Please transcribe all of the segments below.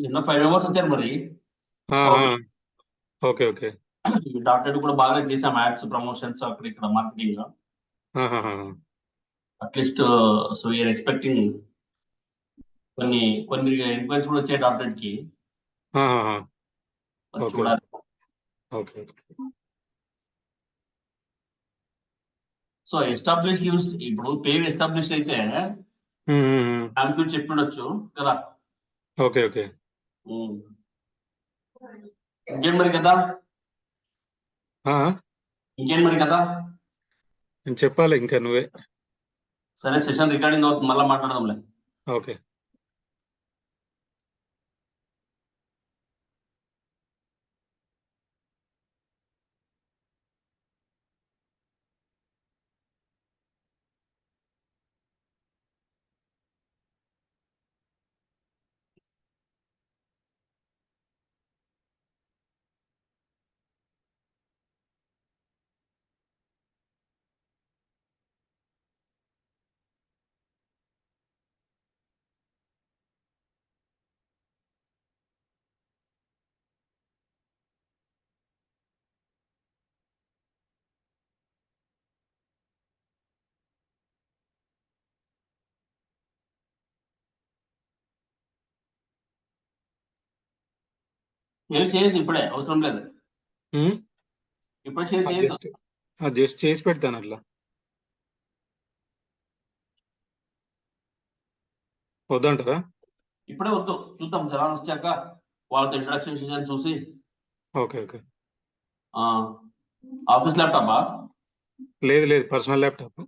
నిన్న 5 మెంబర్స్ వచ్చారు మరి. Okay okay. డాక్టర్ కూడా బాగా చేసాం, యాడ్స్ ప్రమోషన్స్ అక్కడ ఇక్కడ marketing. At least so you're expecting కొన్ని కొన్ని ఎంక్వైరీస్ కూడా వచ్చాయి డాక్టర్ కి. చూడాలి. ఓకే. సో ఎస్టాబ్లిష్ యూస్ ఇప్పుడు పేరు ఎస్టాబ్లిష్ అయితే దానికి చెప్తుండొచ్చు కదా. Okay okay. ఇంకేం మరి కదా, ఇంకేం మరి కదా. నేను చెప్పాలి ఇంకా నువ్వే. సరే, సెషన్ రికార్డింగ్ అవుతుంది, మళ్ళీ మాట్లాడదాంలే. ఓకే. ఏం చేయదు ఇప్పుడే, అవసరం లేదు. ఇప్పుడు షేర్ చేయదు. జస్ట్ చేసి పెడతాను అట్లా. వద్దంటారా? ఇప్పుడే వద్దు, చూద్దాం జనాలు వచ్చాక వాళ్ళతో ఇంట్రడక్షన్ సెషన్ చూసి. Okay okay. ఆఫీస్ ల్యాప్టాపా? లేదు పర్సనల్ ల్యాప్టాప్.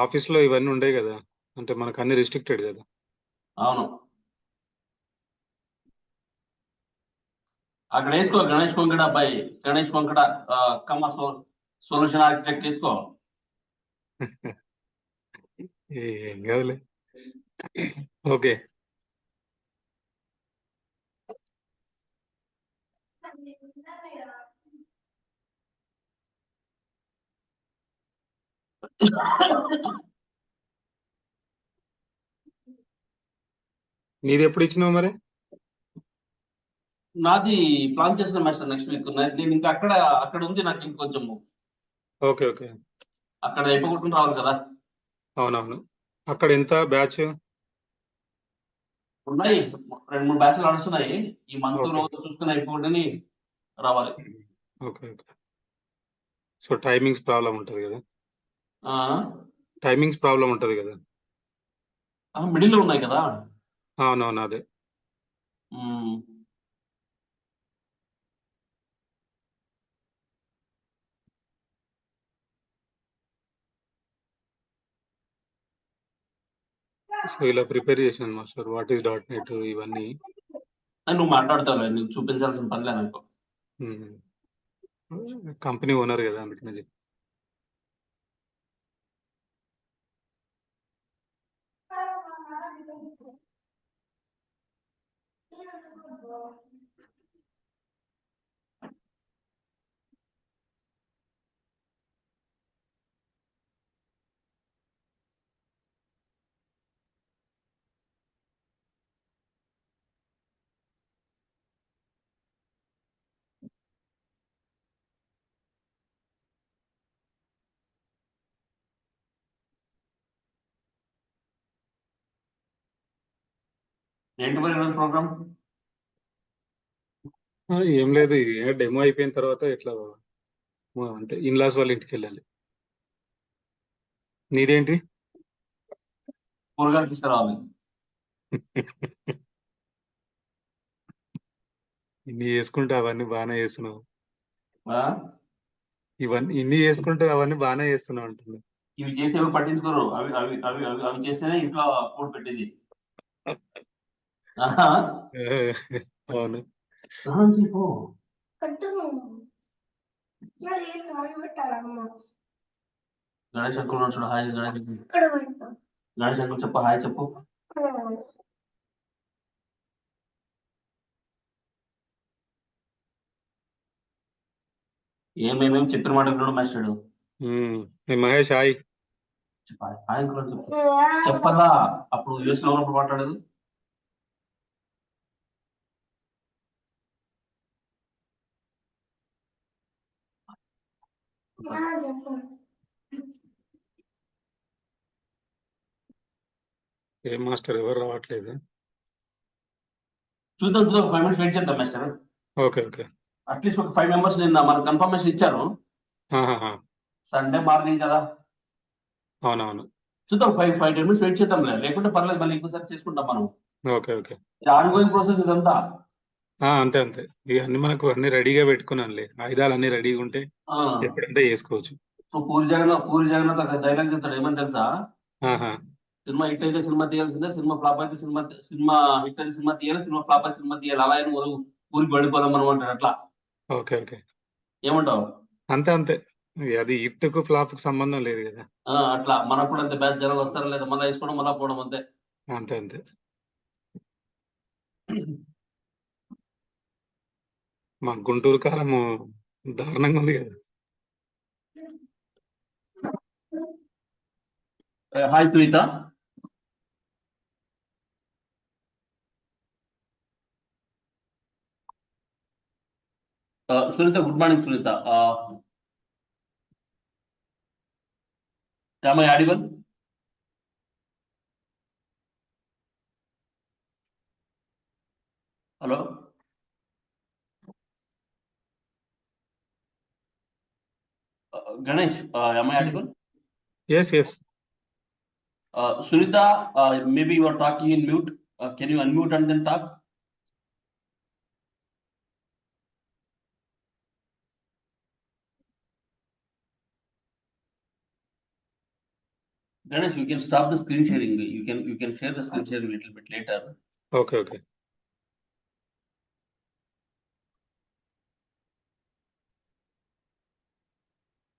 ఆఫీస్ లో ఇవన్నీ ఉండేవి కదా, అంటే మనకు అన్ని రిస్ట్రిక్టెడ్ కదా. అవును, అక్కడ వేసుకో గణేష్ కొంకట అబ్బాయి, గణేష్ కొంకట కమ్మ సొల్యూషన్ ఆర్కిటెక్ట్ వేసుకో. ఏం కాదులే. ఓకే. నీది ఎప్పుడు ఇచ్చినావు మరి? నాది ప్లాన్ చేసిన మాస్టర్ నెక్స్ట్ వీక్. నేను ఇంకా అక్కడ ఉంది నాకు ఇంకొంచెము. Okay okay. అక్కడ అయిపోగొట్టుకుని రావాలి కదా. అవునవును. అక్కడ ఎంత బ్యాచ్ ఉన్నాయి? 2-3 బ్యాచ్లు నడుస్తున్నాయి. ఈ మంత్ లో చూసుకుని అయిపోగొట్టుని రావాలి. Okay okay. So timings problem ఉంటది కదా. టైమింగ్స్ ప్రాబ్లం ఉంటది కదా. మిడిల్ లో ఉన్నాయి కదా. అవునవును, అదే. సో ఇలా ప్రిపేర్ చేసినాను మాస్టర్, వాట్ ఈస్ .NET ఇవన్నీ. నువ్వు మాట్లాడతావు, నీకు చూపించాల్సిన పనిలే నాకు. కంపెనీ ఓనర్ కదా, అందుకనే చెప్పి. ఏంటి మరి ఈరోజు ప్రోగ్రామ్? ఏం లేదు, ఇది డెమో అయిపోయిన తర్వాత ఇట్లా అంటే ఇన్లాస్ వాళ్ళ ఇంటికి వెళ్ళాలి. నీదేంటి? కూరగాయలు తీసుకురావాలి. ఇన్ని చేసుకుంటే అవన్నీ బాగానే చేస్తున్నావు. ఇవన్నీ చేసుకుంటే అవన్నీ బాగానే చేస్తున్నావు అంటుంది. ఇవి చేసి ఎవరు పట్టించుకోరు. అవి అవి అవి అవి అవి చేస్తేనే ఇంట్లో ఫుడ్ పెట్టింది. అవును. గణేష్ అంకుల్ చూడు, హాయ్ గణేష్ అంకుల్ చెప్పు, హాయ్ చెప్పు. ఏమేమేమి చెప్పిన మాట వినడం మాస్టాడు. మహేష్ హాయ్. హాయ్ అంకుల్ చెప్పు. చెప్పల్లా, అప్పుడు యూఎస్ లో ఉన్నప్పుడు మాట్లాడేది. ఏం మాస్టర్ ఎవరు రావట్లేదు. చూద్దాం చూద్దాం, 5 minutes వెయిట్ చేద్దాం మాస్టర్. Okay okay. అట్లీస్ట్ ఒక 5 members నిన్న మనకు కన్ఫర్మేషన్ ఇచ్చారు. ఆహాహా. సండే మార్నింగ్ కదా, అవునవును. చూద్దాం 5-10 minutes వెయిట్ చేద్దాం, లేకుంటే పర్లేదు, మళ్ళీ ఇంకోసారి చేసుకుంటాం మనం. Okay okay. ఆన్గోయింగ్ ప్రాసెస్ ఇదంతా. అంతే అంతే. ఇవన్నీ మనకు అన్ని రెడీగా పెట్టుకున్నానులే, ఆయుధాలు అన్ని రెడీగా ఉంటే ఆ, ఎప్పుడంటే చేసుకోవచ్చు. సో పూరి జగన్నాథ్ ఒక డైలాగ్ చెప్తాడు, ఏమని తెలుసా? ఆహా. సినిమా హిట్ అయితే సినిమా తీయాల్సిందే, సినిమా ఫ్లాప్ అయితే సినిమా హిట్ అయితే సినిమా తీయాలి, సినిమా ఫ్లాప్ అయితే సినిమా తీయాలి, అలా అయినా ఊరికి వెళ్ళిపోదాం మనం అంటాడు. అట్లా ఓకే ఓకే. ఏమంటావు? అంతే అంతే. అది హిట్కు ఫ్లాప్కు సంబంధం లేదు కదా. అట్లా మనకు కూడా అంతే, బ్యాచ్ జనాలు వస్తారా లేదా, మళ్ళీ వేసుకోవడం మళ్ళీ పోవడం అంతే. అంతే అంతే. మా గుంటూరు కారము దారుణంగా ఉంది కదా. Hi Sunita. Sunita, good morning Sunita. am I audible? Hello Ganesh, am I audible? Yes yes. Sunita, maybe you are talking in mute. Can you unmute and then talk? Ganesh, you can stop the screen sharing. You can share the screen sharing a little bit later. Okay okay.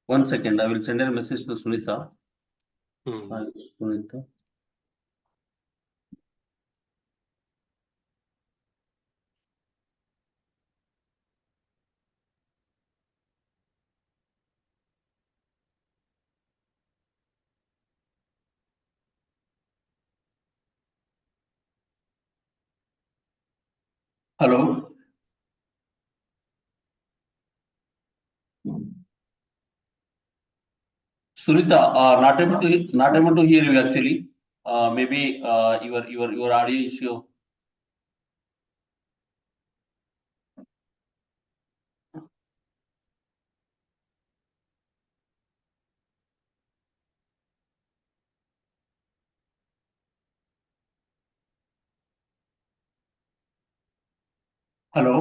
One second, I will send a message to Sunita. Hi, Sunita. Hello. Sunita, not able to hear you actually. Maybe your audio issue. Hello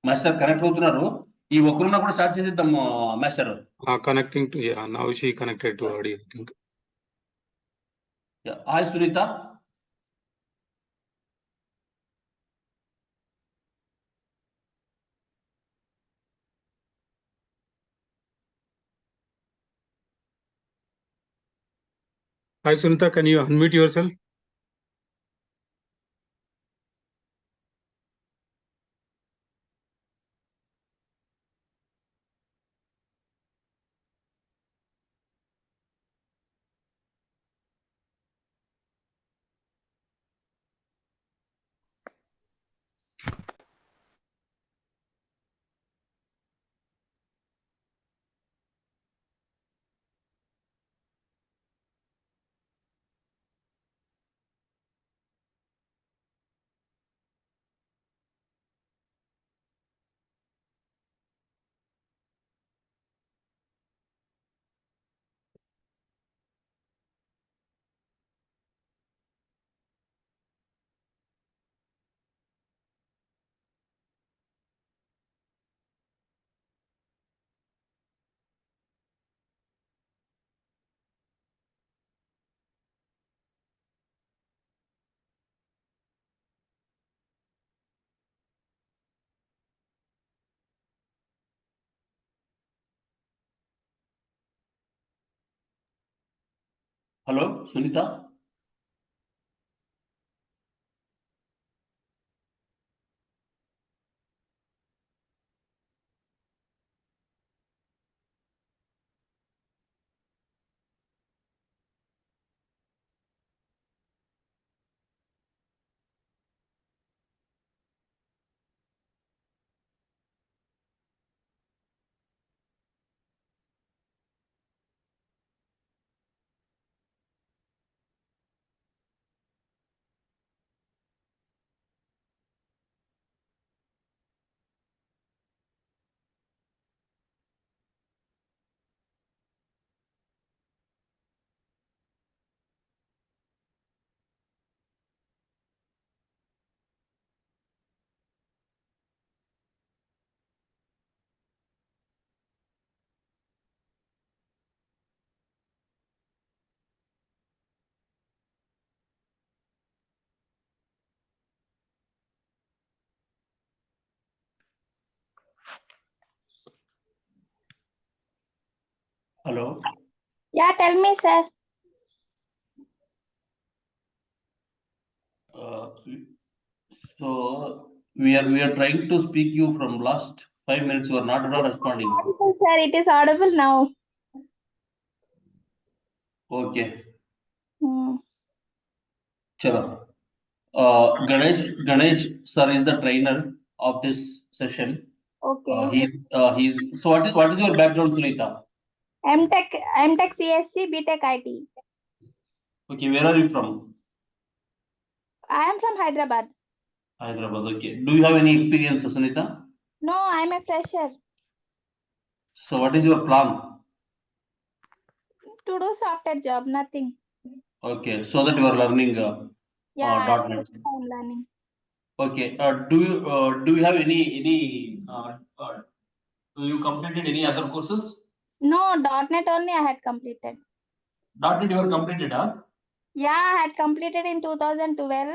master, connect అవుతున్నారు. ఈ ఒక్కరున్నా కూడా start చేసేద్దాం master. Connecting to now she connected to audio I think. Hi Sunita. Hi Sunita, can you unmute yourself? Hello Sunita. Hello. Yeah, tell me, sir. So we are trying to speak you from last 5 minutes. You are not at all responding. Audible, sir. It is audible now. Okay. Hmm. Chalo. Ganesh Sir is the trainer of this session. Okay. He's so what is your background, Sunita? MTech CSC, BTech IT. Okay, where are you from? I am from Hyderabad. Hyderabad. Okay. Do you have any experience, Sunita? No, I am a fresher. So what is your plan? To do software job, nothing. Okay, so that you are learning Yeah, .NET. I'm learning. Okay. Do you have any do you completed any other courses? No, .NET only I had completed. .NET you are completed, huh? Yeah, I had completed in 2012.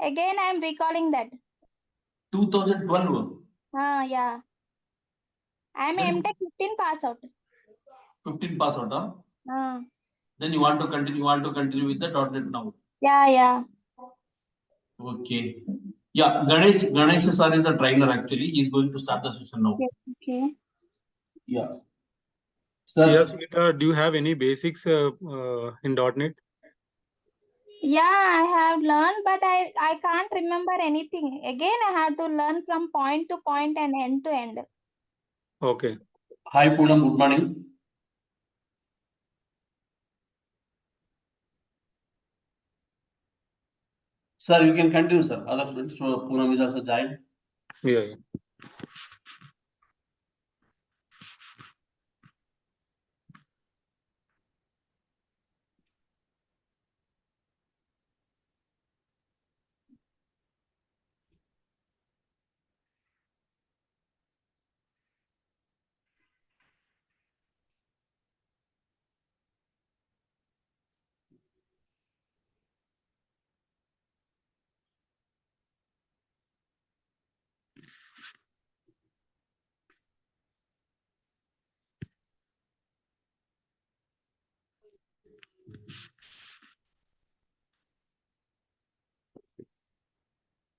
Again, I am recalling that. 2012. Yeah. I am Then MTech 15 pass out. 15 pass out, huh? Uh, Then you want to continue with the .NET now. yeah. Okay. Yeah, Ganesh Sir is the trainer actually. He is going to start the session now. Okay. Yeah. Sir. Yes, Sunita, do you have any basics in .NET? Yeah, I have learned, but I can't remember anything. Again, I have to learn from point to point and end to end. Okay. Hi Poonam, good morning. Sir, you can continue, sir. Other students, so Poonam is also joined. Yeah.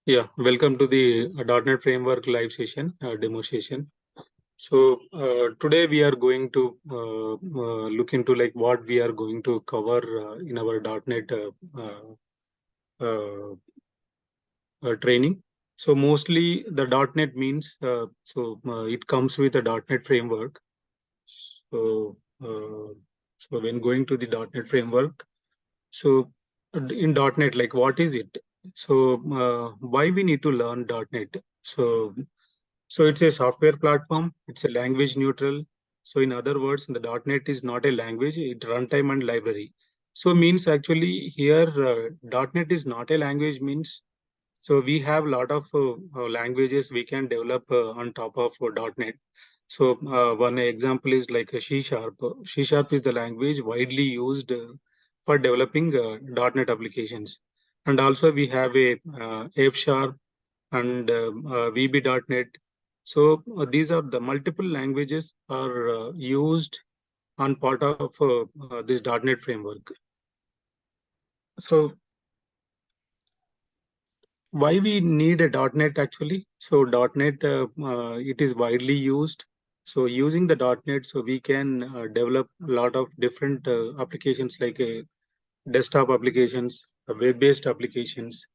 Yeah, welcome to the .NET Framework live session, demo session. So today we are going to look into like what we are going to cover in our .NET training. So mostly the .NET means, it comes with a .NET framework. So, so when going to the .NET framework, so in .NET, like what is it? So why we need to learn .NET? So it's a software platform. It's a language neutral. So in other words, the .NET is not a language. It runtime and library. So means actually here .NET is not a language means. So we have a lot of languages we can develop on top of .NET. So one example is like a C Sharp. C Sharp is the language widely used for developing .NET applications. And also we have a F Sharp and VB.NET. So these are the multiple languages are used on part of this .NET framework. So why we need a .NET actually? So .NET it is widely used. So using the .NET, so we can develop a lot of different applications like desktop applications, web-based applications,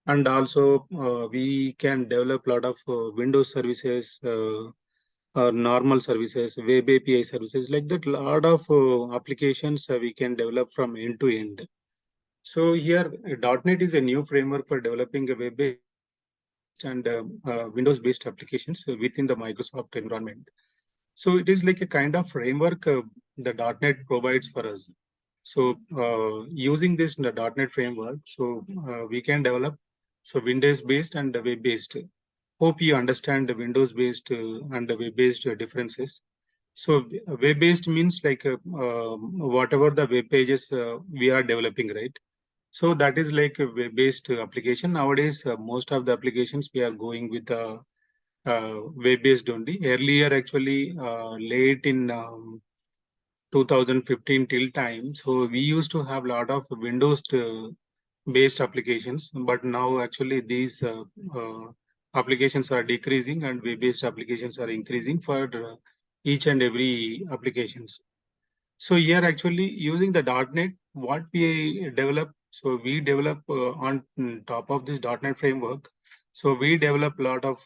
and also we can develop a lot of Windows services, normal services, web API services, like that. Lot of applications we can develop from end to end. So here, .NET is a new framework for developing a web-based and Windows-based applications within the Microsoft environment. So it is like a kind of framework the .NET provides for us. So using this .NET framework, so we can develop so Windows-based and web-based. Hope you understand the Windows-based and the web-based differences. So web-based means like whatever the web pages we are developing, right? So that is like a web-based application. Nowadays, most of the applications we are going with web-based only. Earlier, actually, late in 2015 till time. So we used to have a lot of Windows based applications, but now actually these applications are decreasing and web based applications are increasing for each and every applications. So here actually using the .NET, what we develop, so we develop on top of this .NET framework. So we develop a lot of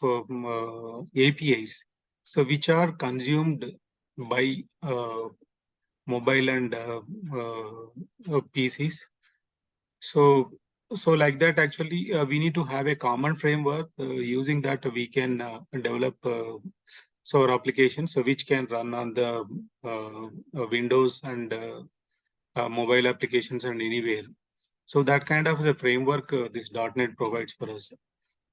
APIs, so which are consumed by mobile and PCs. So like that actually we need to have a common framework. Using that we can develop so our applications, so which can run on the Windows and mobile applications and anywhere. So that kind of the framework this .NET provides for us.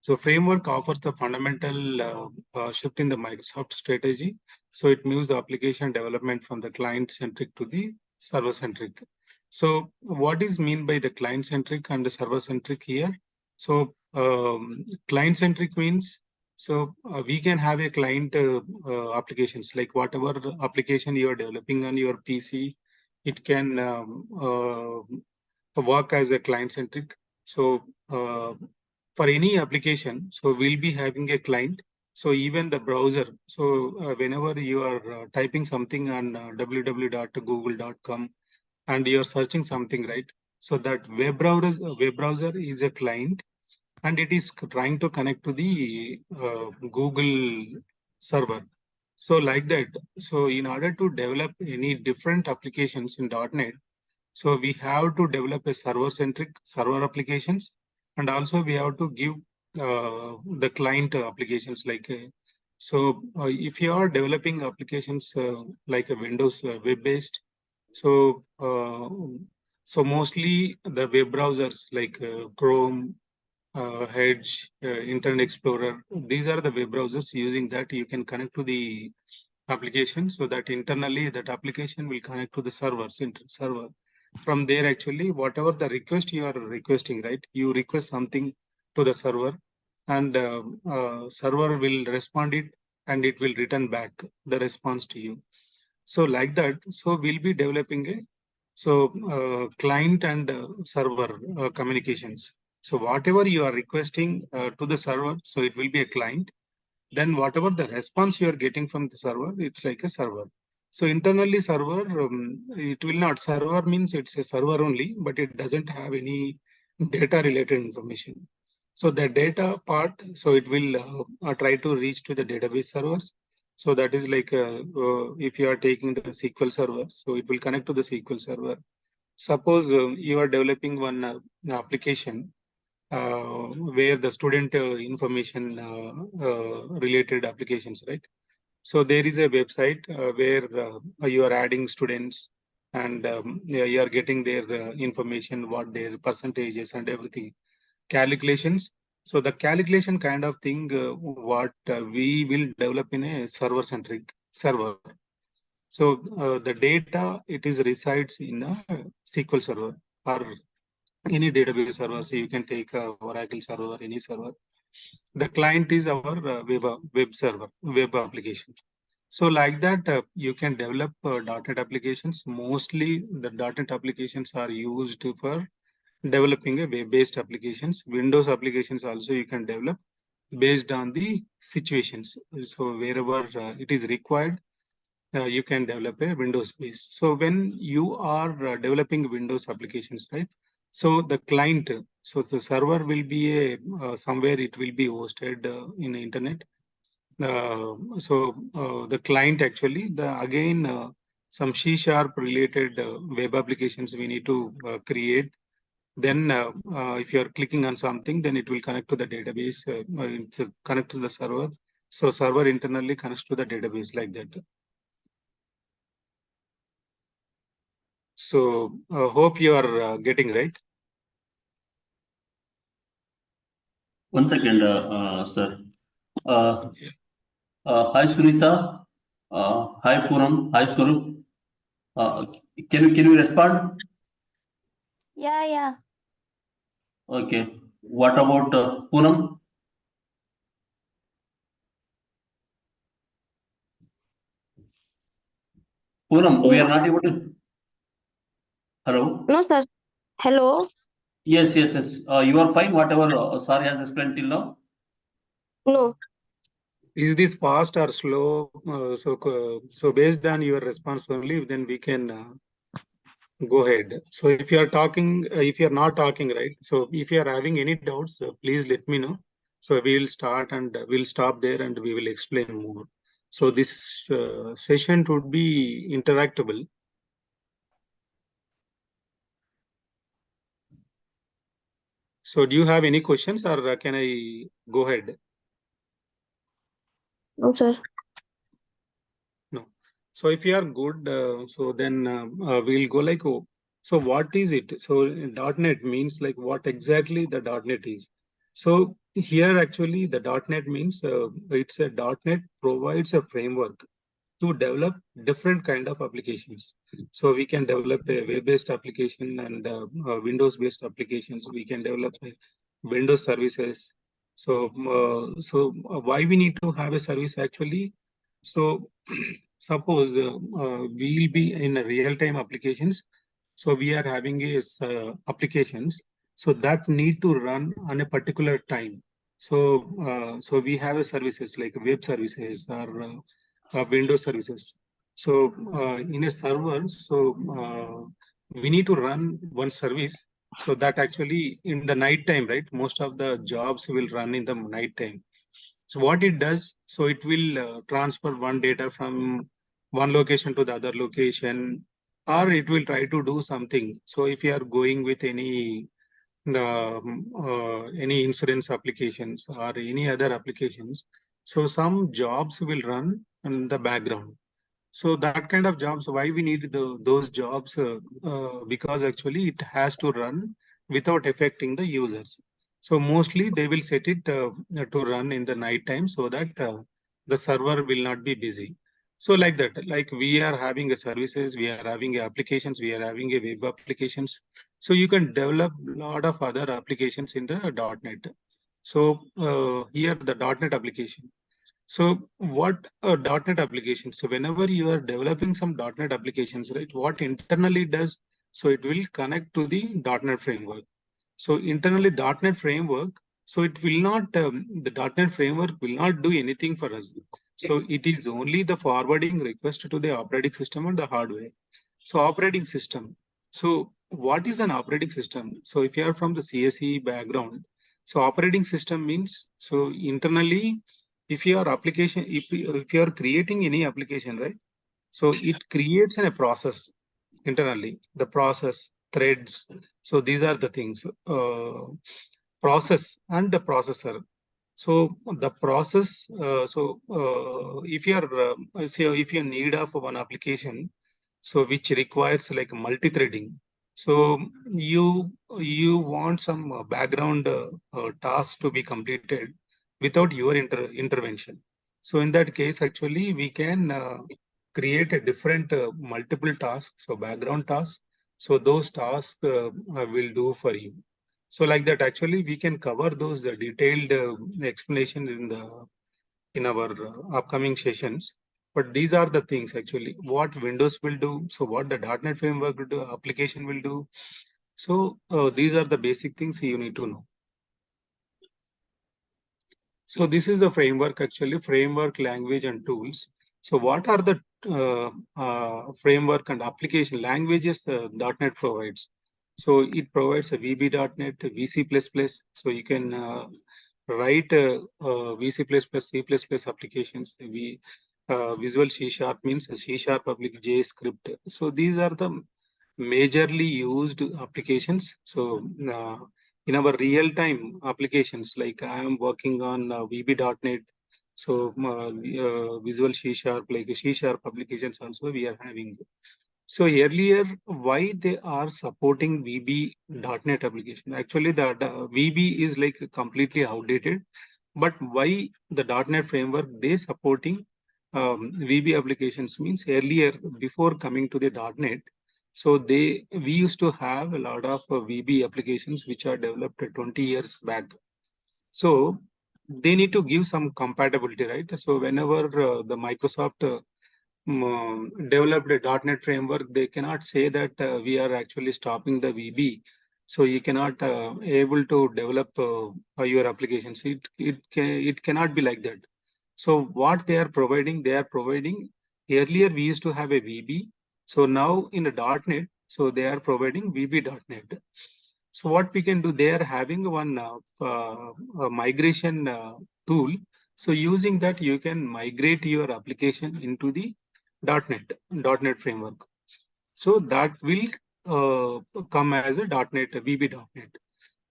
So framework offers the fundamental shift in the Microsoft strategy. So it moves the application development from the client centric to the server centric. So what is mean by the client centric and the server centric here? So client centric means, so we can have a client applications, like whatever application you are developing on your PC, it can work as a client centric. So for any application, so we'll be having a client. So even the browser, so whenever you are typing something on www.google.com and you're searching something, right? So that web browser is a client, and it is trying to connect to the Google server. So like that. So in order to develop any different applications in .NET, so we have to develop a server-centric server applications, and also we have to give the client applications like. If you are developing applications like a Windows web-based, so mostly the web browsers like Chrome, Edge, Internet Explorer. These are the web browsers. Using that, you can connect to the application, so that internally that application will connect to the server. From there, actually, whatever the request you are requesting, right? You request something to the server, and server will respond it, and it will return back the response to you. So like that, so we'll be developing a client and server communications. So whatever you are requesting to the server, so it will be a client. Then whatever the response you are getting from the server, it's like a server. So internally server, it will not, server means it's a server only, but it doesn't have any data related information. So the data part, so it will try to reach to the database servers. So that is like if you are taking the SQL server, so it will connect to the SQL server. Suppose you are developing one application where the student information related applications, right? So there is a website where you are adding students, and yeah, you are getting their information, what their percentages and everything, calculations. So the calculation kind of thing, what we will develop in a server-centric server. So the data, it is resides in a SQL server or any database server. So you can take a Oracle server, any server. The client is our web server, web application. So like that, you can develop .NET applications. Mostly the .NET applications are used for developing a web-based applications. Windows applications also you can develop based on the situations. So wherever it is required, you can develop a Windows base. So when you are developing Windows applications, right? So the client, so the server will be a somewhere it will be hosted in the internet. The client actually, some C# related web applications we need to create. Then if you are clicking on something, then it will connect to the database, connect to the server. So server internally connects to the database like that. So hope you are getting right. One second, sir. Hi Sunita. Hi Puram. Hi Swarup. Can you respond? Yeah. Okay. What about Puram? Poonam, we Yeah. are not able to. Hello? No, sir. Hello. Yes. You are fine, whatever Sir has explained till now. No. Is this fast or slow? So based on your response only, then we can go ahead. So if you are talking, if you are not talking, right? So if you are having any doubts, please let me know. So we will start and we'll stop there and we will explain more. So this session would be interactable. So do you have any questions or can I go ahead? No, sir. No. So if you are good, so then we'll go like, oh, so what is it? So .NET means like what exactly the .NET is. So here actually the .NET means it's a .NET provides a framework to develop different kind of applications. So we can develop a web-based application and Windows-based applications. We can develop a Windows services. So why we need to have a service actually? So suppose we'll be in a real-time applications. So we are having a applications. So that need to run on a particular time. So we have a services like web services or Windows services. So in a server, so we need to run one service. So that actually in the night time, right? Most of the jobs will run in the night time. So what it does, so it will transfer one data from one location to the other location, or it will try to do something. So if you are going with any insurance applications or any other applications, so some jobs will run in the background. So that kind of jobs, why we need those jobs? Because actually it has to run without affecting the users. So mostly they will set it to run in the night time so that the server will not be busy. So like that, like we are having a services, we are having applications, we are having a web applications. So you can develop a lot of other applications in the .NET. So here the .NET application. So what a .NET application? So whenever you are developing some .NET applications, right, what internally does, so it will connect to the .NET framework. So internally .NET framework, so it will not, the .NET framework will not do anything for us. So it is only the forwarding request to the operating system and the hardware. So operating system. So what is an operating system? So if you are from the CSE background, so operating system means, so internally, if your application, if you are creating any application, right? So it creates a process internally, the process, threads. So these are the things, process and the processor. So the process, if you are, say, if you need of one application, so which requires like multi-threading. So you want some background tasks to be completed without your intervention. So in that case, actually, we can create a different multiple tasks, so background tasks. So those tasks will do for you. So like that, actually, we can cover those detailed explanation in our upcoming sessions. But these are the things actually what Windows will do. So what the .NET framework will do, application will do. So these are the basic things you need to know. So this is the framework actually, framework, language, and tools. So what are the framework and application languages .NET provides? So it provides a VB.NET, VC++. So you can write VC++, C++ applications. Visual C# means C# public JavaScript. So these are the majorly used applications. So in our real-time applications, like I am working on VB.NET, so Visual C#, like C# applications also we are having. So earlier, why they are supporting VB.NET application? Actually, the VB is like completely outdated. But why the .NET framework they supporting VB applications means earlier before coming to the .NET, so we used to have a lot of VB applications which are developed 20 years back. So they need to give some compatibility, right? So whenever the Microsoft developed a .NET framework, they cannot say that we are actually stopping the VB. So you cannot able to develop your applications. It cannot be like that. So what they are providing, earlier we used to have a VB. So now in the .NET, so they are providing VB.NET. So what we can do, they are having one migration tool. So using that, you can migrate your application into the .NET framework. So that will come as a .NET, VB.NET.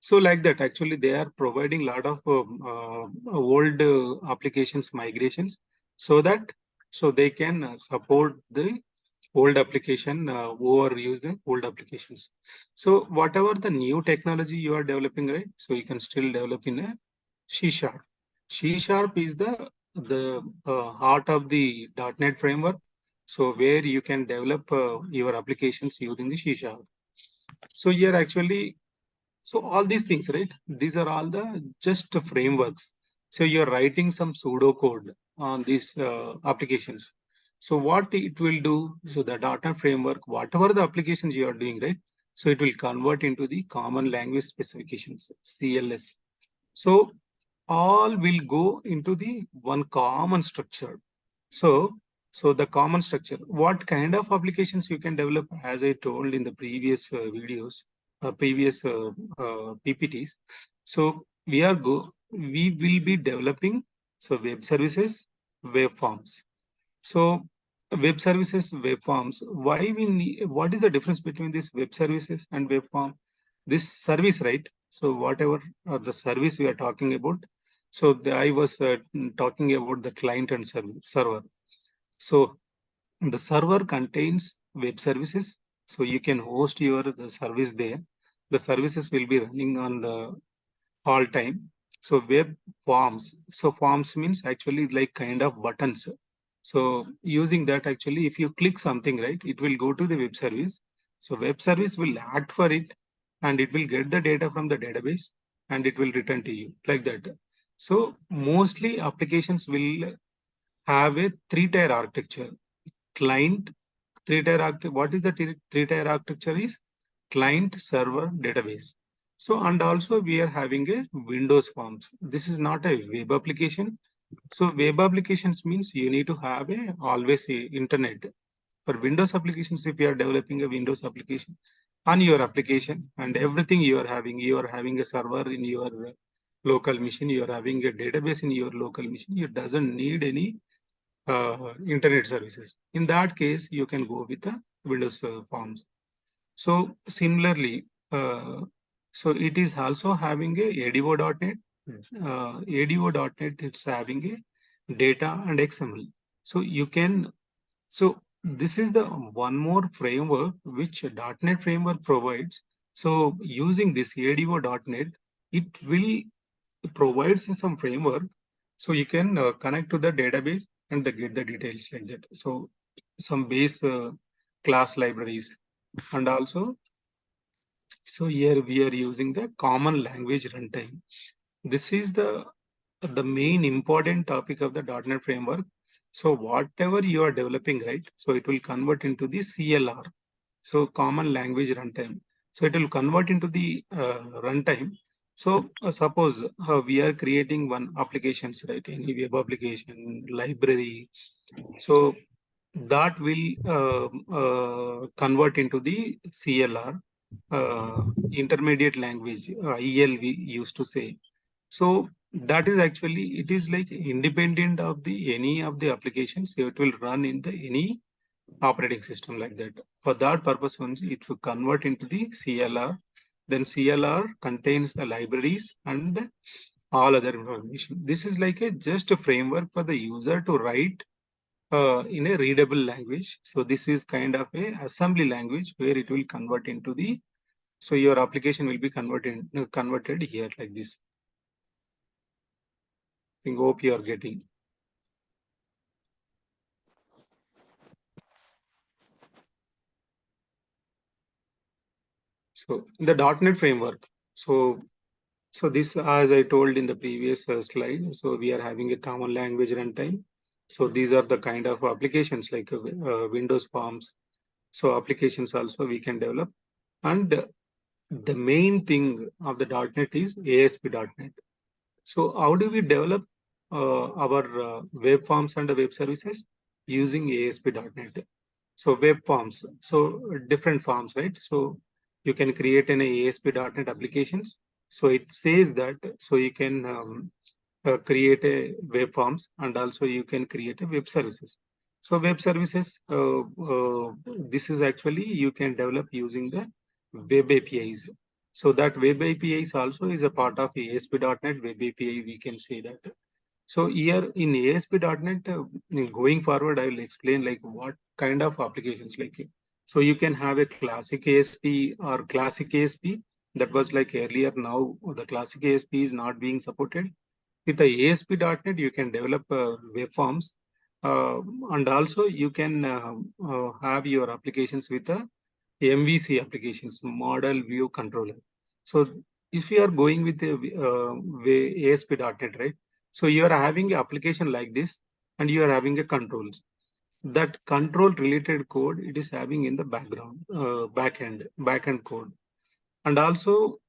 So like that, actually, they are providing a lot of old applications migrations so that they can support the old application, overuse the old applications. So whatever the new technology you are developing, right? So you can still develop in a C#. C# is the heart of the .NET framework. So where you can develop your applications using the C#. So here actually, so all these things, right? These are all the just frameworks. So you're writing some pseudo code on these applications. So what it will do, so the data framework, whatever the applications you are doing, right? So it will convert into the common language specifications, CLS. So all will go into the one common structure. So the common structure, what kind of applications you can develop, as I told in the previous videos, previous PPTs. So we will be developing web services, web forms. So web services, web forms. Why we need? What is the difference between this web services and web form? This service, right? So whatever the service we are talking about. So I was talking about the client and server. So the server contains web services. So you can host the service there. The services will be running on the all time. So web forms. So forms means actually like kind of buttons. So using that, actually, if you click something, right, it will go to the web service. So web service will act for it, and it will get the data from the database, and it will return to you like that. So mostly applications will have a three-tier architecture. Client, three-tier architecture. What is the three-tier architecture is? Client, server, database. So, and also we are having a Windows forms. This is not a web application. So web applications means you need to have always a internet. For Windows applications, if you are developing a Windows application on your application and everything you are having a server in your local machine, you are having a database in your local machine, it doesn't need any internet services. In that case, you can go with the Windows forms. So similarly, so it is also having a ADO.NET. ADO.NET, it's having a data and XML. So you can, so this is the one more framework which .NET framework provides. So using this ADO.NET, it will provides some framework. So you can connect to the database and get the details like that. So some base class libraries, and also, so here we are using the common language runtime. This is the main important topic of the .NET framework. So whatever you are developing, right? So it will convert into the CLR. So common language runtime. So it will convert into the runtime. So suppose we are creating one applications, right? Any web application, library. So that will convert into the CLR, intermediate language, EL we used to say. So that is actually, it is like independent of the any of the applications. So it will run in the any operating system like that. For that purpose, once it will convert into the CLR, then CLR contains the libraries and all other information. This is like a just a framework for the user to write in a readable language. So this is kind of a assembly language where it will convert into the, so your application will be converted here like this. I hope you are getting. So in the .NET framework, so this, as I told in the previous slide, so we are having a common language runtime. So these are the kind of applications like Windows Forms. So applications also we can develop. And the main thing of the .NET is ASP.NET. So how do we develop our web forms and the web services using ASP.NET? So web forms, so different forms, right? So you can create an ASP.NET applications. So it says that, so you can create a web forms and also you can create a web services. So web services, this is actually you can develop using the web APIs. So that web APIs also is a part of ASP.NET web API, we can say that. So here in ASP.NET, going forward, I will explain like what kind of applications like. So you can have a classic ASP or classic ASP that was like earlier. Now the classic ASP is not being supported. With the ASP.NET, you can develop web forms, and also you can have your applications with the MVC applications, model view controller. So if you are going with the ASP.NET, right? So you are having an application like this, and you are having a controls. That control related code it is having in the background, backend code, and also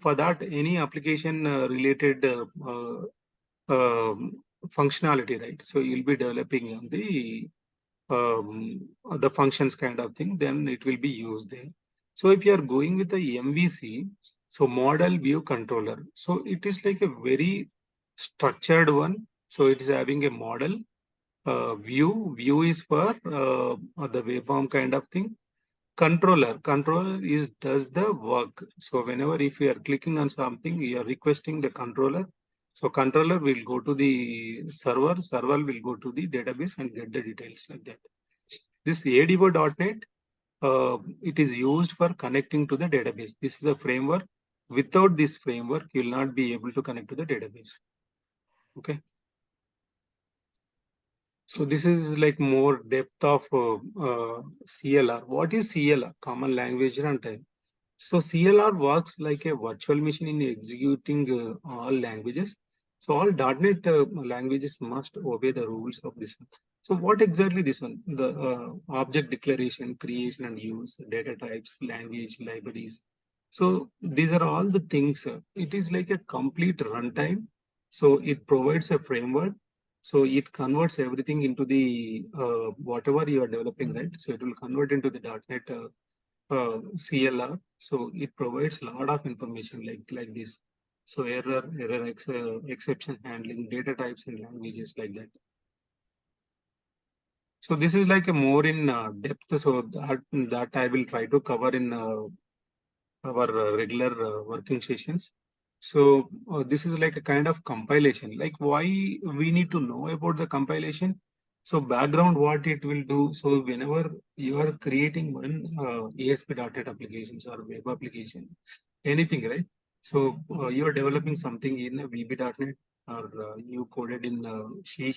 for that any application related functionality, right? So you'll be developing on the functions kind of thing, then it will be used there. So if you are going with the MVC, so model view controller, so it is like a very structured one. So it is having a model view is for the waveform kind of thing. Controller is does the work. So whenever if you are clicking on something, you are requesting the controller. So controller will go to the server will go to the database and get the details like that. This ADO.NET, it is used for connecting to the database. This is a framework. Without this framework, you will not be able to connect to the database. Okay. So this is like more depth of CLR. What is CLR? Common Language Runtime. So CLR works like a virtual machine in executing all languages. So all .NET languages must obey the rules of this one. So what exactly this one? The object declaration, creation and use, data types, language, libraries. So these are all the things. It is like a complete runtime. So it provides a framework. So it converts everything into the whatever you are developing, right? So it will convert into the .NET CLR. So it provides a lot of information like this. So exception handling, data types and languages like that. So this is like a more in depth. So that I will try to cover in our regular working sessions. So this is like a kind of compilation. Like why we need to know about the compilation. So background what it will do. So whenever you are creating one ASP.NET applications or web application, anything, right? So you are developing something in a VB.NET or you coded in C#,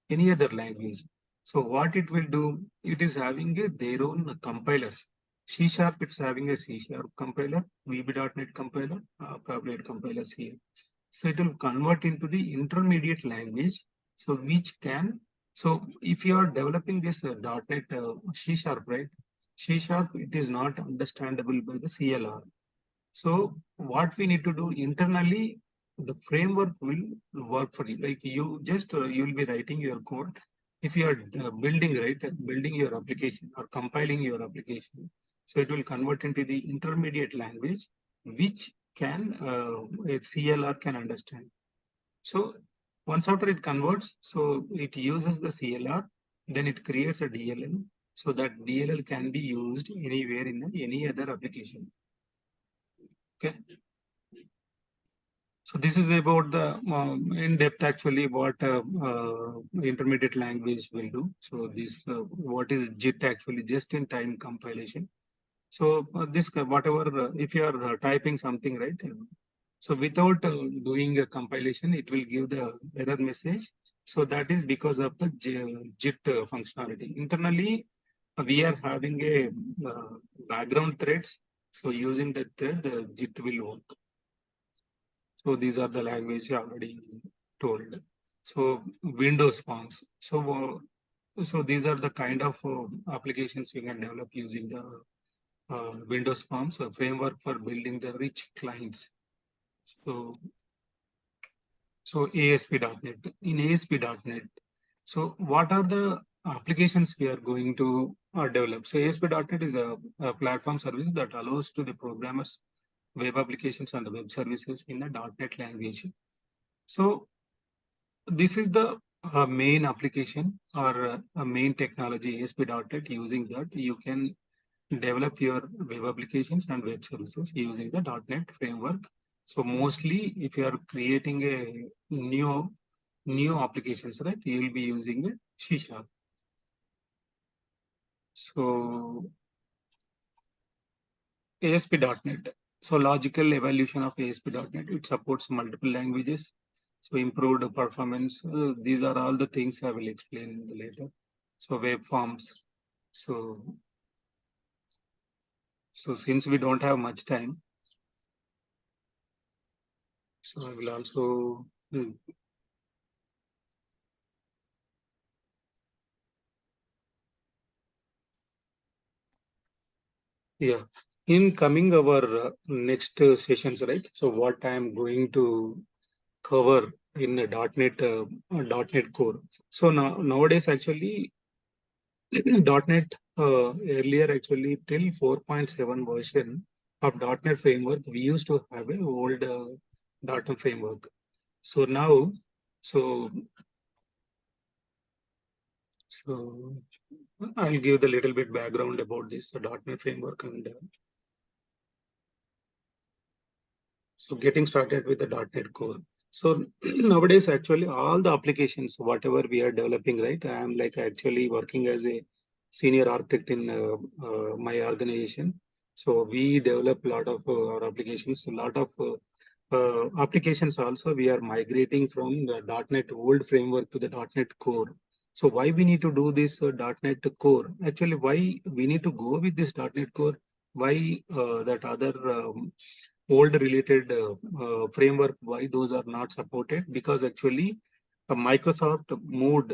any other language. So what it will do, it is having their own compilers. C#, it's having a C# compiler, VB.NET compiler, probably compilers here. So it will convert into the intermediate language. So which can, so if you are developing this .NET C#, right? C#, it is not understandable by the CLR. So what we need to do internally, the framework will work for you. Like you just, you will be writing your code. If you are building, right, building your application or compiling your application, so it will convert into the intermediate language, which can, a CLR can understand. So once after it converts, so it uses the CLR, then it creates a DLL. So that DLL can be used anywhere in any other application. Okay. So this is about the in depth actually what intermediate language will do. So this what is JIT actually, just in time compilation. So this whatever if you are typing something, right? So without doing a compilation, it will give the error message. So that is because of the JIT functionality. Internally, we are having a background threads. So using that thread, the JIT will work. So these are the language already told. So Windows Forms. So these are the kind of applications we can develop using the Windows Forms, a framework for building the rich clients. So ASP.NET. In ASP.NET, so what are the applications we are going to develop? So ASP.NET is a platform service that allows to the programmers web applications and web services in a .NET language. So this is the main application or a main technology ASP.NET. Using that, you can develop your web applications and web services using the .NET framework. So mostly, if you are creating a new applications, right, you will be using a C#. So ASP.NET. So logical evolution of ASP.NET. It supports multiple languages. So improved performance. These are all the things I will explain later. So web forms. So since we don't have much time, so I will also yeah. In coming our next sessions, right? So what I am going to cover in a .NET Core. So nowadays actually .NET earlier actually till 4.7 version of .NET framework we used to have a old .NET framework. So now so so I'll give the little bit background about this .NET framework and so getting started with the .NET Core. So nowadays, actually, all the applications, whatever we are developing, right? I am like actually working as a senior architect in my organization. So we develop a lot of our applications, a lot of applications also we are migrating from the .NET old framework to the .NET Core. So why we need to do this .NET Core? Actually, why we need to go with this .NET Core? Why that other old related framework, why those are not supported? Because actually Microsoft moved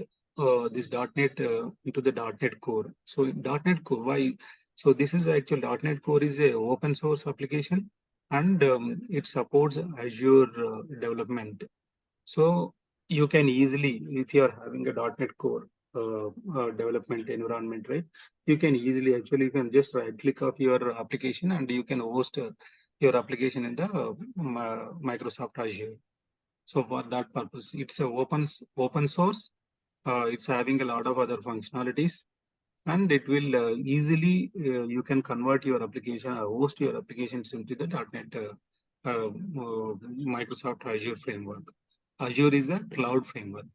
this .NET into the .NET Core. So .NET Core, why? So this is actually .NET Core is a open source application and it supports Azure development. So you can easily, if you are having a .NET Core development environment, right? You can easily actually you can just right click of your application and you can host your application in the Microsoft Azure. So for that purpose, it's a open source. It's having a lot of other functionalities, and it will easily you can convert your application or host your applications into the .NET Microsoft Azure framework. Azure is a cloud framework.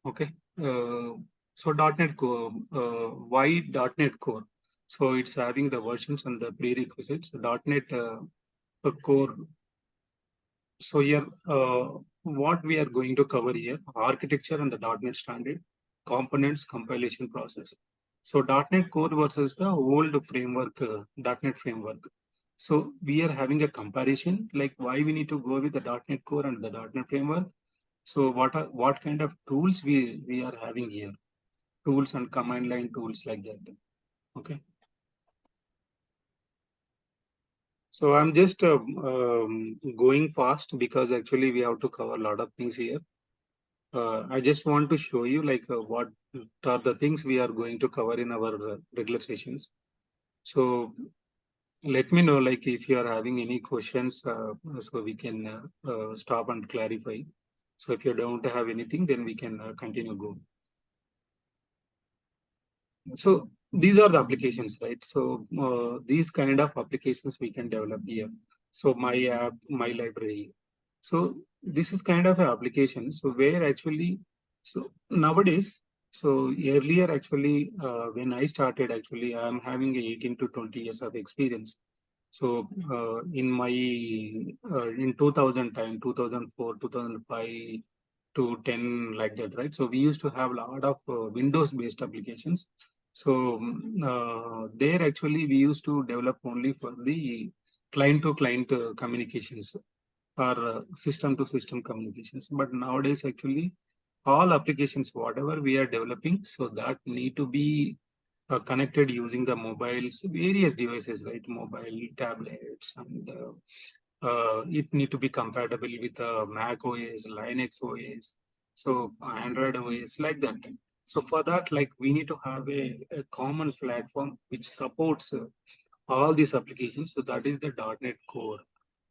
Okay. So .NET Core, why .NET Core? So it's having the versions and the prerequisites. .NET Core. So here, what we are going to cover here, architecture and the .NET standard, components, compilation process. So .NET Core versus the old framework, .NET framework. So we are having a comparison, like why we need to go with the .NET Core and the .NET framework. So what kind of tools we are having here? Tools and command line tools like that. Okay. So I'm just going fast because actually we have to cover a lot of things here. I just want to show you like what are the things we are going to cover in our regular sessions. So let me know like if you are having any questions so we can stop and clarify. So if you don't have anything, then we can continue go. So these are the applications, right? So these kind of applications we can develop here. So my app, my library. So this is kind of an application. So where actually, so nowadays, so earlier actually, when I started actually, I'm having 18 to 20 years of experience. So in my in 2000 time, 2004, 2005 to 10 like that, right? So we used to have a lot of Windows based applications. So there actually we used to develop only for the client to client communications. or system to system communications. But nowadays, actually, all applications, whatever we are developing, so that need to be connected using the mobiles, various devices, right? Mobile tablets, and it need to be compatible with Mac OS, Linux OS, so Android OS, like that. So for that, like we need to have a common platform which supports all these applications. So that is the .NET Core.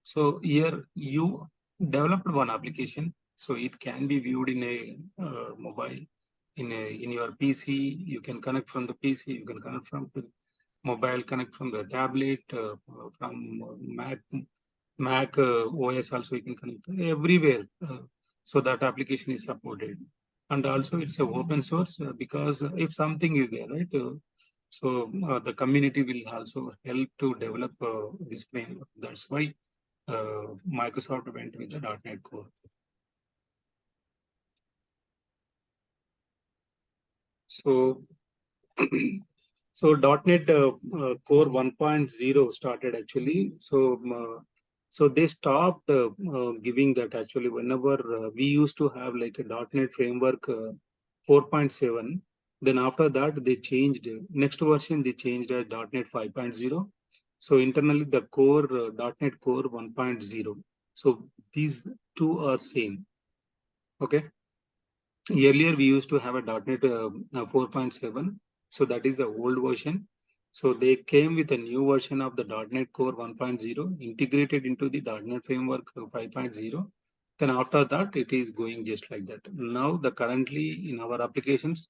So here you developed one application, so it can be viewed in a mobile, in your PC. You can connect from the PC. You can connect from the mobile, connect from the tablet, from Mac OS also you can connect everywhere. So that application is supported, and also it's a open source because if something is there, right? The community will also help to develop this framework. That's why Microsoft went with the .NET Core. So, so .NET Core 1.0 started actually. So they stopped giving that actually. Whenever we used to have like a .NET framework 4.7, then after that they changed. Next version they changed as .NET 5.0. So internally the core .NET Core 1.0. So these two are same. Okay. Earlier, we used to have a .NET 4.7. So that is the old version. So they came with a new version of the .NET Core 1.0 integrated into the .NET Framework 5.0. Then after that, it is going just like that. Now, the currently in our applications,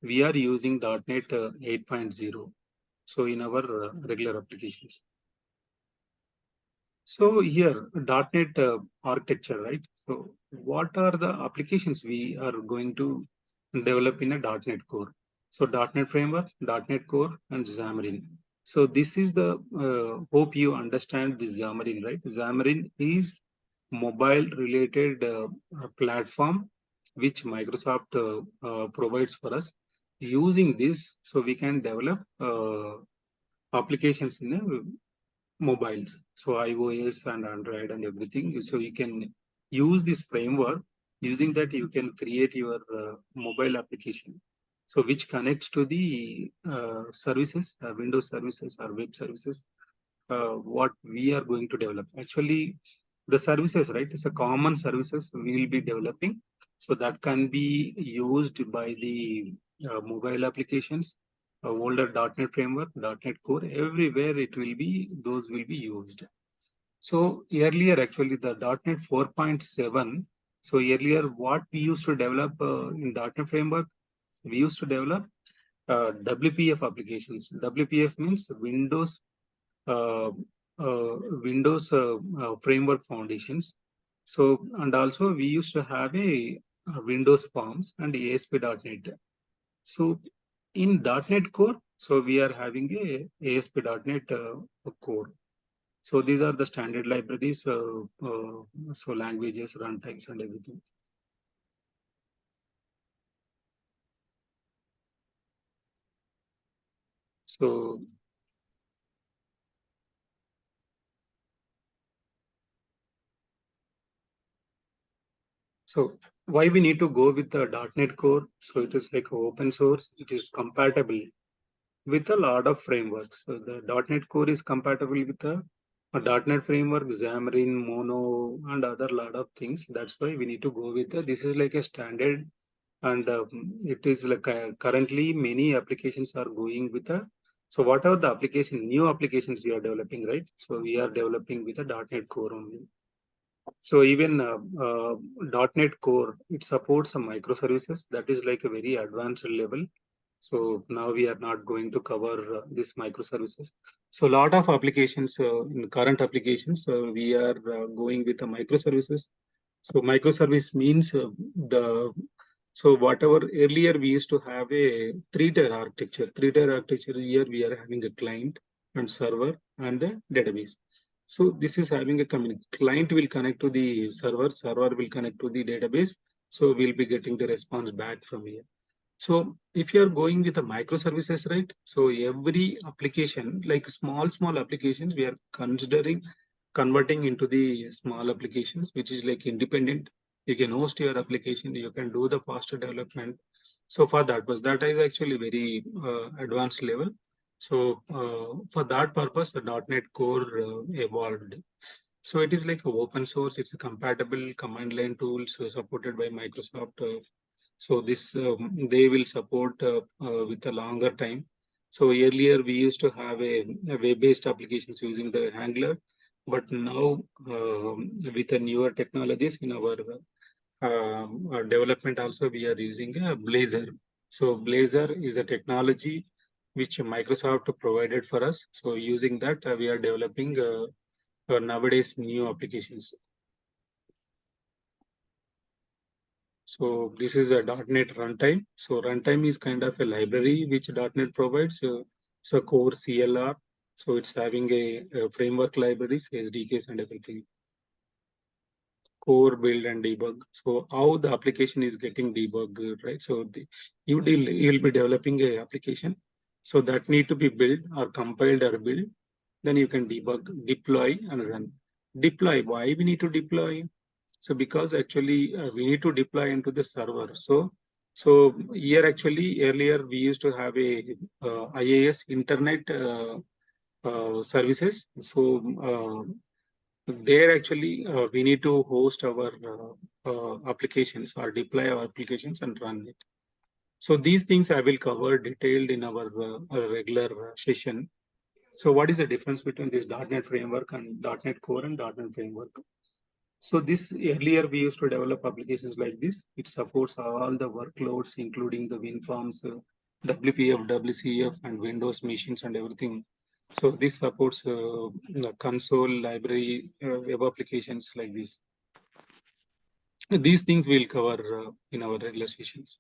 we are using .NET 8.0. So in our regular applications. So here, .NET architecture, right? So what are the applications we are going to develop in a .NET Core? So .NET Framework, .NET Core, and Xamarin. So this is the, hope you understand this Xamarin, right? Xamarin is mobile related platform which Microsoft provides for us. Using this, so we can develop applications in a mobiles, so iOS and Android and everything. So you can use this framework. Using that, you can create your mobile application. So which connects to the services, Windows services or web services, what we are going to develop. Actually, the services, right? It's a common services we will be developing. So that can be used by the mobile applications, older .NET framework, .NET Core, everywhere it will be, those will be used. So earlier, actually, the .NET 4.7. So earlier, what we used to develop in .NET framework, we used to develop WPF applications. WPF means uh, Windows framework foundations. So, and also we used to have a Windows Forms and ASP.NET. So in .NET Core, so we are having a ASP.NET Core. So these are the standard libraries, so languages, runtimes, and everything. So why we need to go with the .NET Core? So it is like open source. It is compatible with a lot of frameworks. So the .NET Core is compatible with a .NET framework, Xamarin, Mono, and other lot of things. That's why we need to go with this is like a standard, and it is like currently many applications are going with a. So whatever the application, new applications we are developing, right? So we are developing with a .NET Core only. So even .NET Core, it supports some microservices. That is like a very advanced level. So now we are not going to cover this microservices. So a lot of applications, in current applications, we are going with the microservices. So microservice means so whatever earlier we used to have a three-tier architecture. Three-tier architecture here we are having a client and server and the database. So this is having a client will connect to the server, server will connect to the database. So we'll be getting the response back from here. So if you're going with the microservices, right? So every application, like small applications, we are considering converting into the small applications, which is like independent. You can host your application, you can do the faster development. So for that was that is actually very advanced level. So for that purpose, the .NET Core evolved. So it is like a open source. It's a compatible command line tools supported by Microsoft. So this they will support with a longer time. So earlier we used to have a web-based applications using the Angular, but now with the newer technologies in our development also we are using Blazor. So Blazor is a technology which Microsoft provided for us. So using that we are developing nowadays new applications. So this is a .NET runtime. So runtime is kind of a library which .NET provides. So core CLR. So it's having a framework libraries, SDKs and everything. Core, build and debug. So how the application is getting debugged, right? So you'll be developing a application. So that need to be built or compiled or built. Then you can debug, deploy and run. Deploy, why we need to deploy? So because actually we need to deploy into the server. So here actually earlier we used to have a IaaS internet services. So there actually we need to host our applications or deploy our applications and run it. So these things I will cover detailed in our regular session. So what is the difference between this .NET framework and .NET Core and .NET framework? So this earlier we used to develop applications like this. It supports all the workloads, including the WinForms, WPF, WCF, and Windows machines and everything. So this supports the console, library, web applications like this. These things we'll cover in our regular sessions.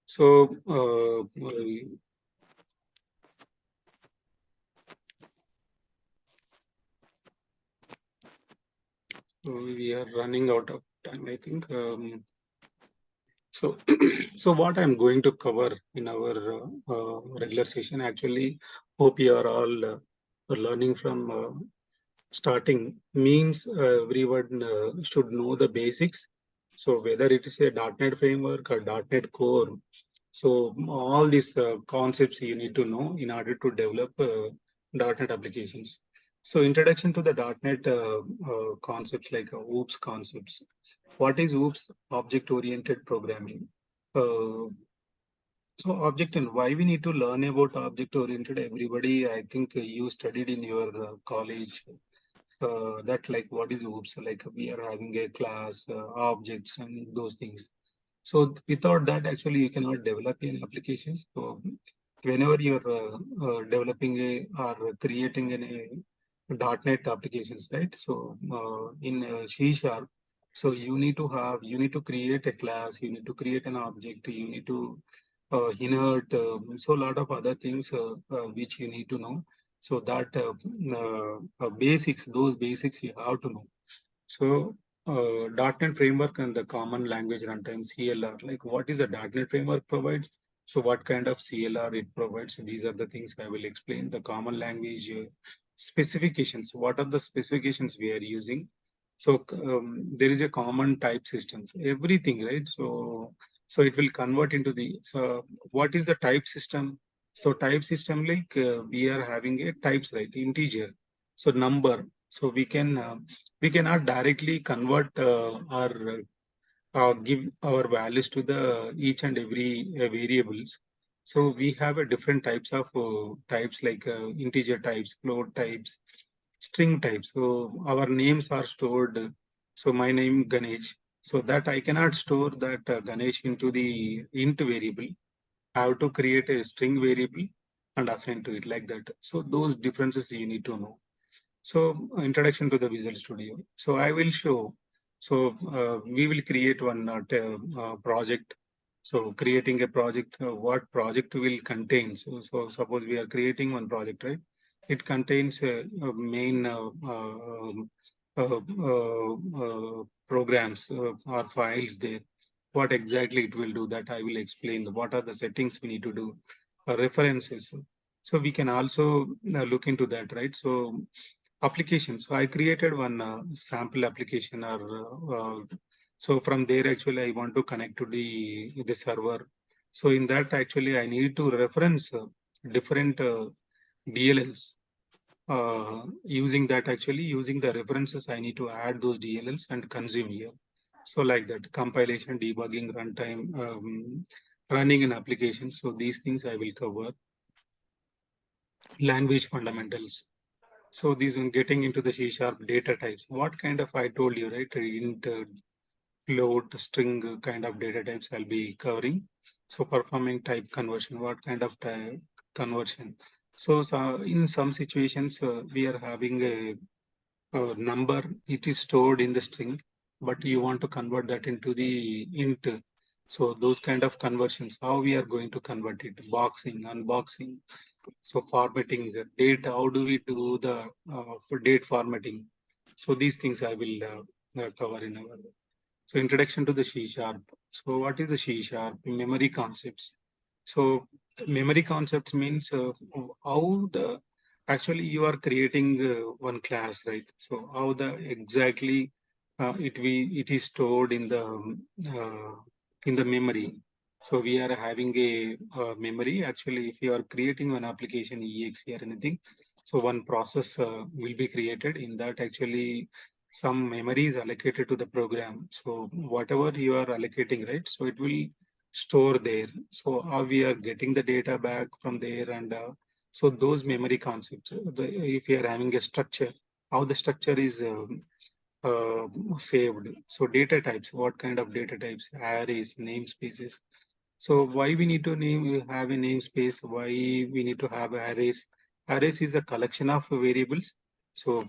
So we are running out of time, I think. So, so what I'm going to cover in our regular session, actually, hope you are all learning from starting means everyone should know the basics. So whether it is a .NET framework or .NET Core, so all these concepts you need to know in order to develop .NET applications. So introduction to the .NET concepts like OOPS concepts. What is OOPS? Object-oriented programming. Uh, so object and why we need to learn about object-oriented? Everybody, I think you studied in your college that like what is OOPS? Like we are having a class, objects and those things. So without that, actually, you cannot develop an application. So whenever you're developing a or creating a .NET applications, right? So in C Sharp, so you need to create a class, you need to create an object, you need to inert, so a lot of other things which you need to know. So that basics, those basics you have to know. So .NET framework and the common language runtime CLR, like what is the .NET framework provides? So what kind of CLR it provides? So these are the things I will explain. The common language specifications. What are the specifications we are using? So there is a common type system. So everything, right? So it will convert into the. So what is the type system? So type system like we are having a types, right? Integer. So number. So we cannot directly convert or give our values to the each and every variables. So we have a different types of types like integer types, float types, string types. So our names are stored. So my name Ganesh. So that I cannot store that Ganesh into the int variable. I have to create a string variable and assign to it like that. So those differences you need to know. So introduction to the Visual Studio. So I will show. So we will create one project. So creating a project, what project will contain. So suppose we are creating one project, right? It contains a main programs or files there. What exactly it will do that I will explain. What are the settings we need to do? References. So we can also look into that, right? So applications. So I created one sample application, or so from there actually I want to connect to the server. So in that actually I need to reference different DLLs. Using that actually using the references, I need to add those DLLs and consume here. So like that, compilation, debugging, runtime, running an application. So these things I will cover. Language fundamentals. So these are getting into the C# data types. What kind of, I told you, right? Int, float, string kind of data types I'll be covering. So performing type conversion, what kind of type conversion? So in some situations, we are having a number, it is stored in the string, but you want to convert that into the int. So those kind of conversions, how we are going to convert it? Boxing, unboxing. So formatting the date, how do we do the for date formatting? So these things I will cover in our. So introduction to the C#. So what is the C#? Memory concepts. So memory concepts means how the actually you are creating one class, right? So how the exactly it is stored in the memory. So we are having a memory. Actually, if you are creating one application exe or anything, so one process will be created. In that actually some memory is allocated to the program. So whatever you are allocating, right? So it will store there. So how we are getting the data back from there, and so those memory concepts. If you are having a structure, how the structure is uh, saved. So data types, what kind of data types? Arrays, namespaces. So why we need to have a namespace? Why we need to have arrays? Arrays is a collection of variables. So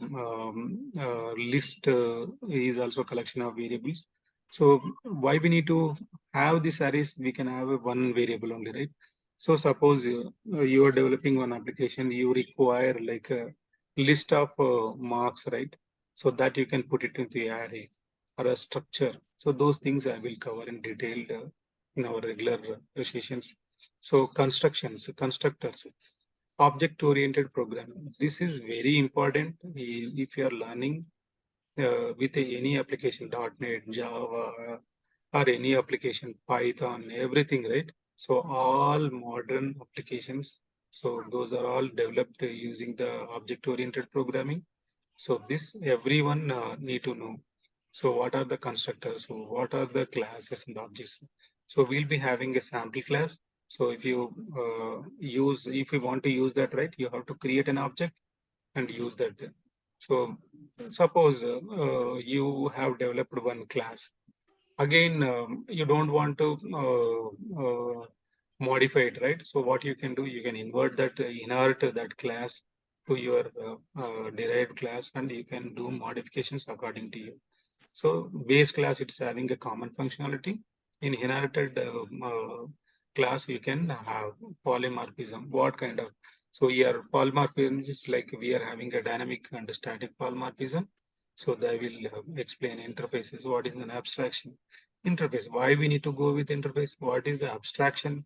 list is also a collection of variables. So why we need to have this arrays? We can have a one variable only, right? So suppose you are developing one application, you require like a list of marks, right? So that you can put it into the array or a structure. So those things I will cover in detail in our regular sessions. So constructors, object-oriented programming. This is very important if you are learning with any application, .NET, Java, or any application, Python, everything, right? So all modern applications, so those are all developed using the object-oriented programming. So this everyone need to know. So what are the constructors? So what are the classes and objects? So we'll be having a sample class. So if you if you want to use that, right, you have to create an object and use that. So suppose you have developed one class. Again, you don't want to modify it, right? So what you can do, you can invert that, inherit that class to your derived class, and you can do modifications according to you. So base class, it's having a common functionality. In inherited class, you can have polymorphism. What kind of? So here polymorphism is like we are having a dynamic and static polymorphism. So they will explain interfaces. What is an abstraction? Interface. Why we need to go with interface? What is the abstraction?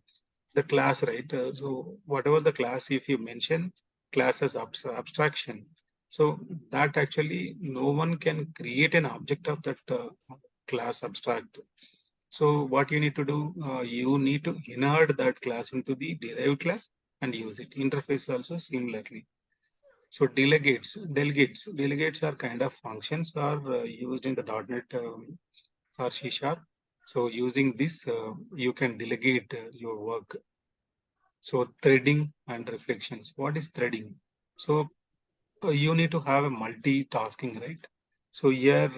The class, right? So whatever the class, if you mention class as abstraction, so that actually no one can create an object of that class abstract. So what you need to do, you need to inherit that class into the derived class and use it. Interface also similarly. So delegates are kind of functions are used in the .NET or C#. So using this, you can delegate your work. So threading and reflections. What is threading? So you need to have a multitasking, right? So here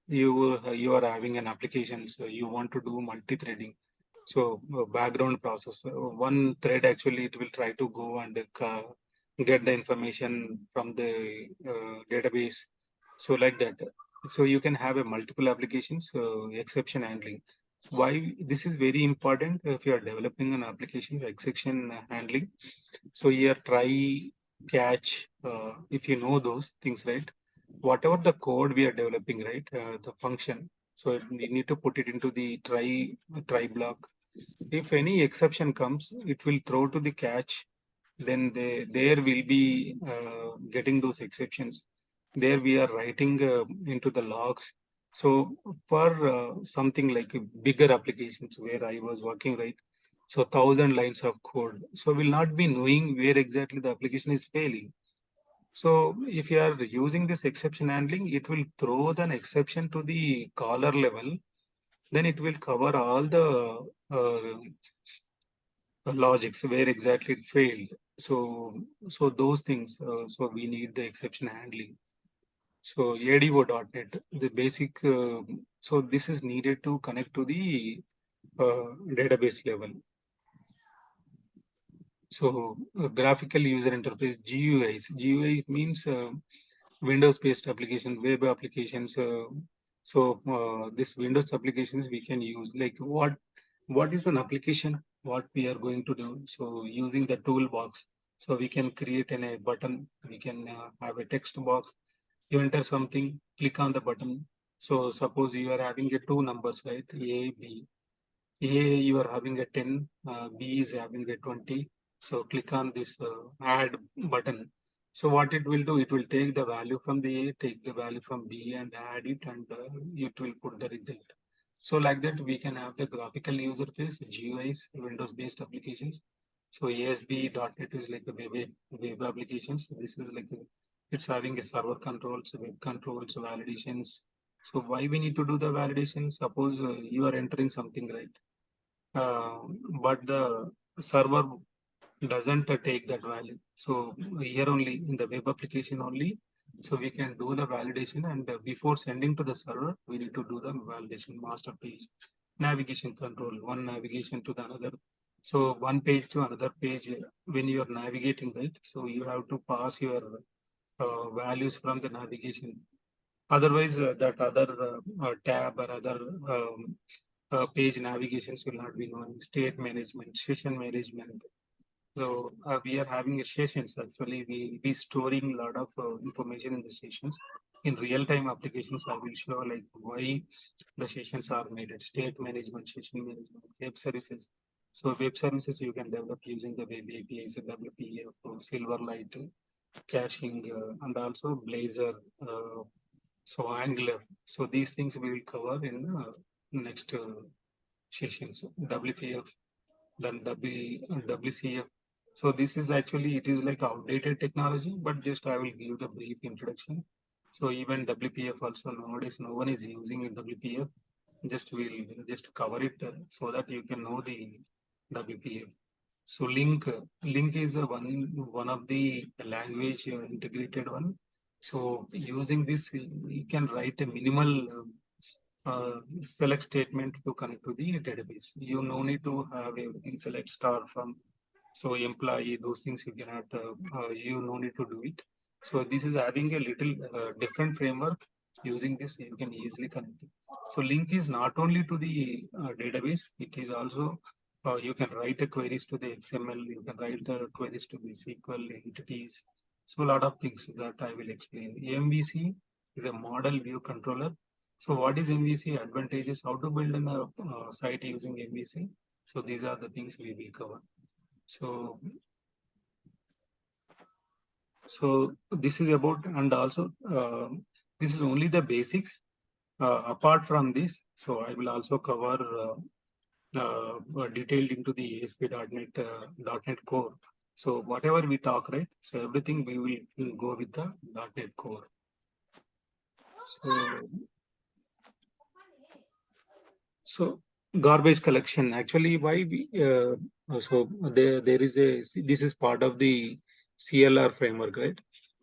you are having an application, so you want to do multi-threading. So background process, one thread actually it will try to go and get the information from the database. So like that. So you can have a multiple applications, exception handling. Why this is very important if you are developing an application, exception handling. So here try, catch, if you know those things, right? Whatever the code we are developing, right? The function. So we need to put it into the try block. If any exception comes, it will throw to the catch. then there will be getting those exceptions. There we are writing into the logs. So for something like bigger applications where I was working, right? So 1,000 lines of code. So we'll not be knowing where exactly the application is failing. So if you are using this exception handling, it will throw an exception to the caller level. Then it will cover all the logics where exactly it failed. So those things. So we need the exception handling. So ADO.NET, the basic. So this is needed to connect to the database level. So graphical user interface GUIs. GUI means Windows-based application, web applications. This Windows applications we can use. Like what is an application? What we are going to do? So using the toolbox, so we can create a button. We can have a text box. You enter something, click on the button. So suppose you are having a two numbers, right? A, B. A, you are having a 10, B is having a 20. So click on this add button. So what it will do, it will take the value from the A, take the value from B and add it, and it will put the result. So like that, we can have the graphical user face, GUIs, Windows-based applications. So ASP.NET is like the web applications. This is like it's having a server controls, web controls, validations. So why we need to do the validation? Suppose you are entering something, right? uh, but the server doesn't take that value. So here only in the web application only, so we can do the validation, and before sending to the server, we need to do the validation master page, navigation control, one navigation to the another. So one page to another page, when you are navigating, right? So you have to pass your values from the navigation. Otherwise, that other tab or other page navigations will not be known. State management, session management. So we are having a sessions. Actually, we will be storing a lot of information in the sessions. In real-time applications, I will show like why the sessions are needed. State management, session management, web services. So web services you can develop using the web APIs, WPF, Silverlight, caching, and also Blazor. So Angular. So these things we will cover in next sessions. WPF, then WCF. So this is actually, it is like outdated technology, but just I will give the brief introduction. So even WPF also nowadays no one is using WPF. Just we'll just cover it so that you can know the WPF. So link is one of the language integrated one. So using this, you can write a minimal select statement to connect to the database. You no need to have everything select star from. So employee, those things you cannot, you no need to do it. So this is having a little different framework. Using this, you can easily connect it. So link is not only to the database, it is also, you can write a queries to the XML, you can write queries to the SQL entities. So a lot of things that I will explain. MVC is a model view controller. So what is MVC? Advantages, how to build a site using MVC. So these are the things we will cover. So this is about, and also this is only the basics. Apart from this, so I will also cover detailed into the ASP.NET .NET Core. So whatever we talk, right? So everything we will go with the .NET Core. So garbage collection. Actually, why we so there is a, this is part of the CLR framework, right?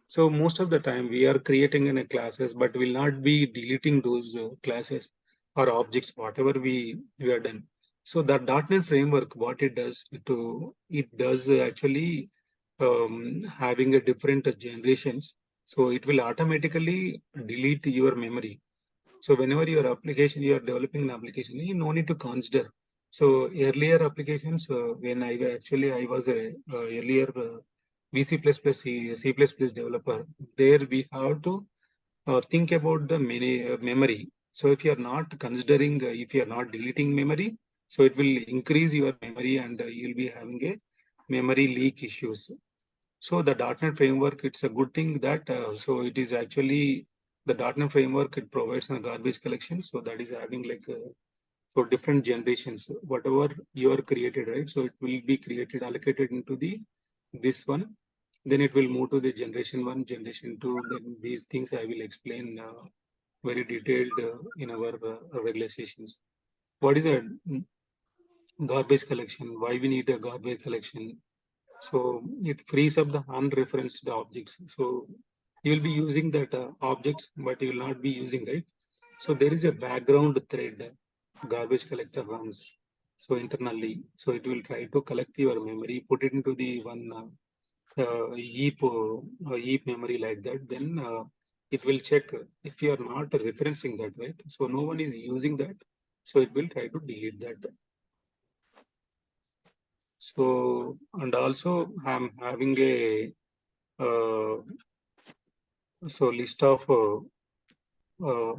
So most of the time we are creating in a classes, but will not be deleting those classes or objects, whatever we are done. So that .NET framework, what it does, it does actually having a different generations. So it will automatically delete your memory. So whenever your application, you are developing an application, you no need to consider. So earlier applications, when I was a earlier VC++, C++ developer, there we have to think about the memory. So if you are not considering, if you are not deleting memory, so it will increase your memory and you'll be having memory leak issues. So the .NET framework, it's a good thing that so it is actually the .NET framework. It provides a garbage collection, so that is having like so different generations. Whatever you are created, right? So it will be created allocated into the this one. Then it will move to the generation 1, generation 2. Then these things I will explain very detailed in our regular sessions. What is a garbage collection? Why we need a garbage collection? So it frees up the unreferenced objects. So you will be using that objects, but you will not be using, right? So there is a background thread garbage collector runs. So internally, so it will try to collect your memory, put it into the one heap memory like that. Then it will check if you are not referencing that, right? So no one is using that. So it will try to delete that. So, and also I'm having a so list of uh,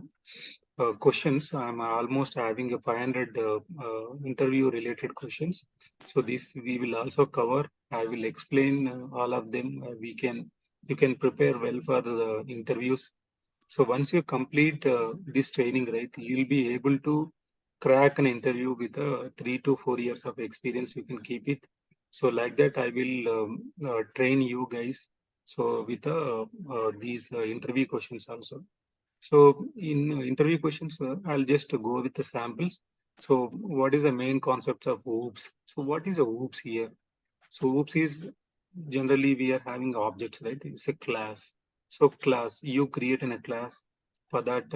questions. I'm almost having a 500 interview related questions. So this we will also cover. I will explain all of them. You can prepare well for the interviews. So once you complete this training, right, you'll be able to crack an interview with 3 to 4 years of experience. You can keep it. So like that, I will train you guys. So with these interview questions also. So in interview questions, I'll just go with the samples. So what is the main concept of OOPS? So what is a OOPS here? So OOPS is generally we are having objects, right? It's a class. So class, you create in a class. For that,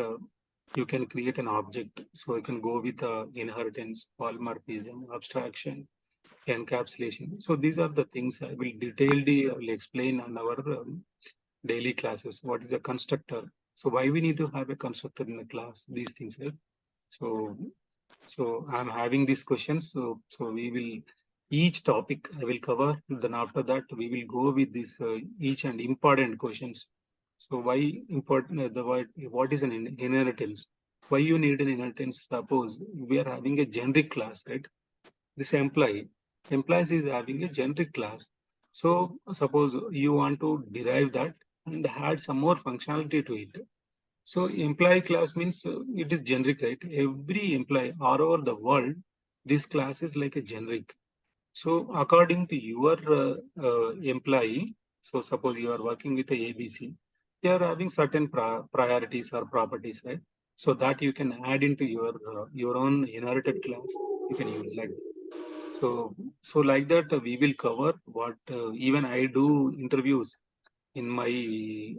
you can create an object. So you can go with inheritance, polymorphism, abstraction, encapsulation. So these are the things I will will explain on our daily classes. What is a constructor? So why we need to have a constructor in a class? These things, right? So I'm having these questions. So we will each topic I will cover. Then after that we will go with this each and important questions. So why important the what is an inheritance? Why you need an inheritance? Suppose we are having a generic class, right? This employees is having a generic class. So suppose you want to derive that and add some more functionality to it. So employee class means it is generic, right? Every employee all over the world, this class is like a generic. So according to your employee, so suppose you are working with a ABC, you are having certain priorities or properties, right? So that you can add into your own inherited class. You can use like that. So like that we will cover what even I do interviews in my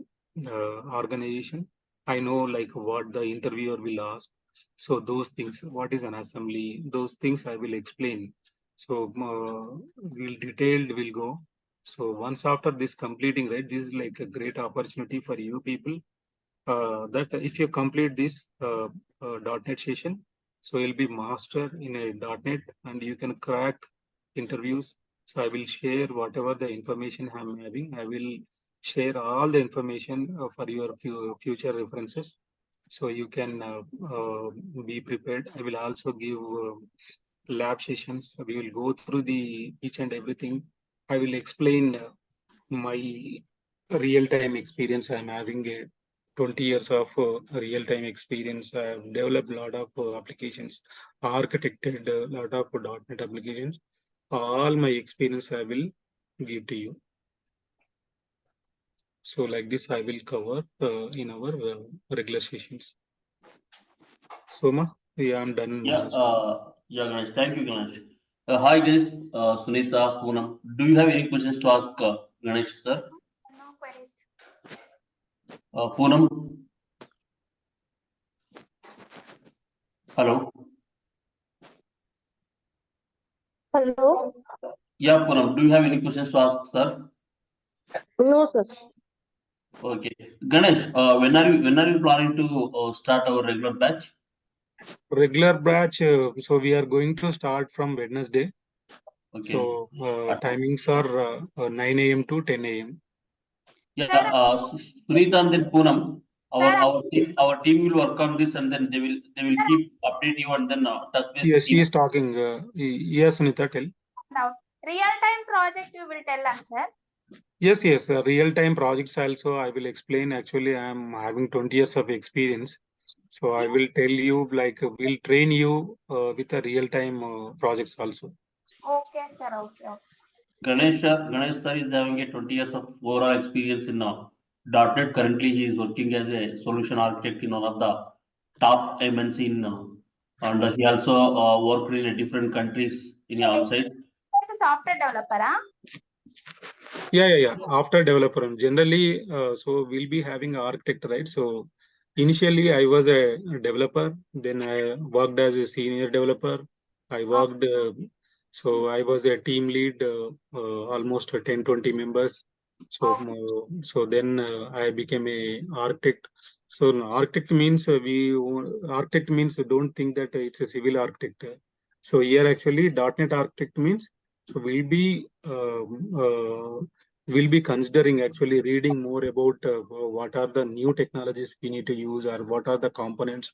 organization. I know like what the interviewer will ask. So those things, what is an assembly? Those things I will explain. So we'll detailed will go. So once after this completing, right, this is like a great opportunity for you people that if you complete this .NET session, so you'll be master in a .NET and you can crack interviews. So I will share whatever the information I'm having. I will share all the information for your future references. So you can be prepared. I will also give lab sessions. We will go through the each and everything. I will explain my real-time experience. I'm having a 20 years of real-time experience. I've developed a lot of applications, architected a lot of .NET applications. All my experience I will give to you. So like this, I will cover in our regular sessions. Soma, yeah, I'm done. Yeah, Ganesh. Thank you, Ganesh. Hi, Ganesh, Sunita, Poonam. Do you have any questions to ask Ganesh, sir? No queries. Poonam, hello. Hello? Yeah, Poonam. Do you have any questions to ask, sir? No, sir. Okay, Ganesh. When are you planning to start our regular batch? Regular batch. So we are going to start from Wednesday. Okay. So timings are 9 a.m. to 10 a.m. Yeah, Sunita and then Poonam. Our team will work on this and then they will keep update you and then touch base with Yes, she you. is talking. Yes, Sunita, tell. Real-time project you will tell us, sir. Yes, yes. Real-time projects also I will explain. Actually, I am having 20 years of experience. So I will tell you, like, we'll train you with the real-time projects also. Okay, sir. Okay. Ganesh Sir is having a 20 years of overall experience in .NET. Currently, he is working as a solution architect in one of the top MNC in, and he also worked in different countries in outside. As a software developer, huh? Yeah. After developer, generally, so we'll be having architect, right? So initially, I was a developer. Then I worked as a senior developer. I worked, so I was a team lead, almost 10-20 members. So, so then I became a architect. So architect means architect means don't think that it's a civil architect. So here actually .NET architect means so we'll be considering actually reading more about what are the new technologies we need to use or what are the components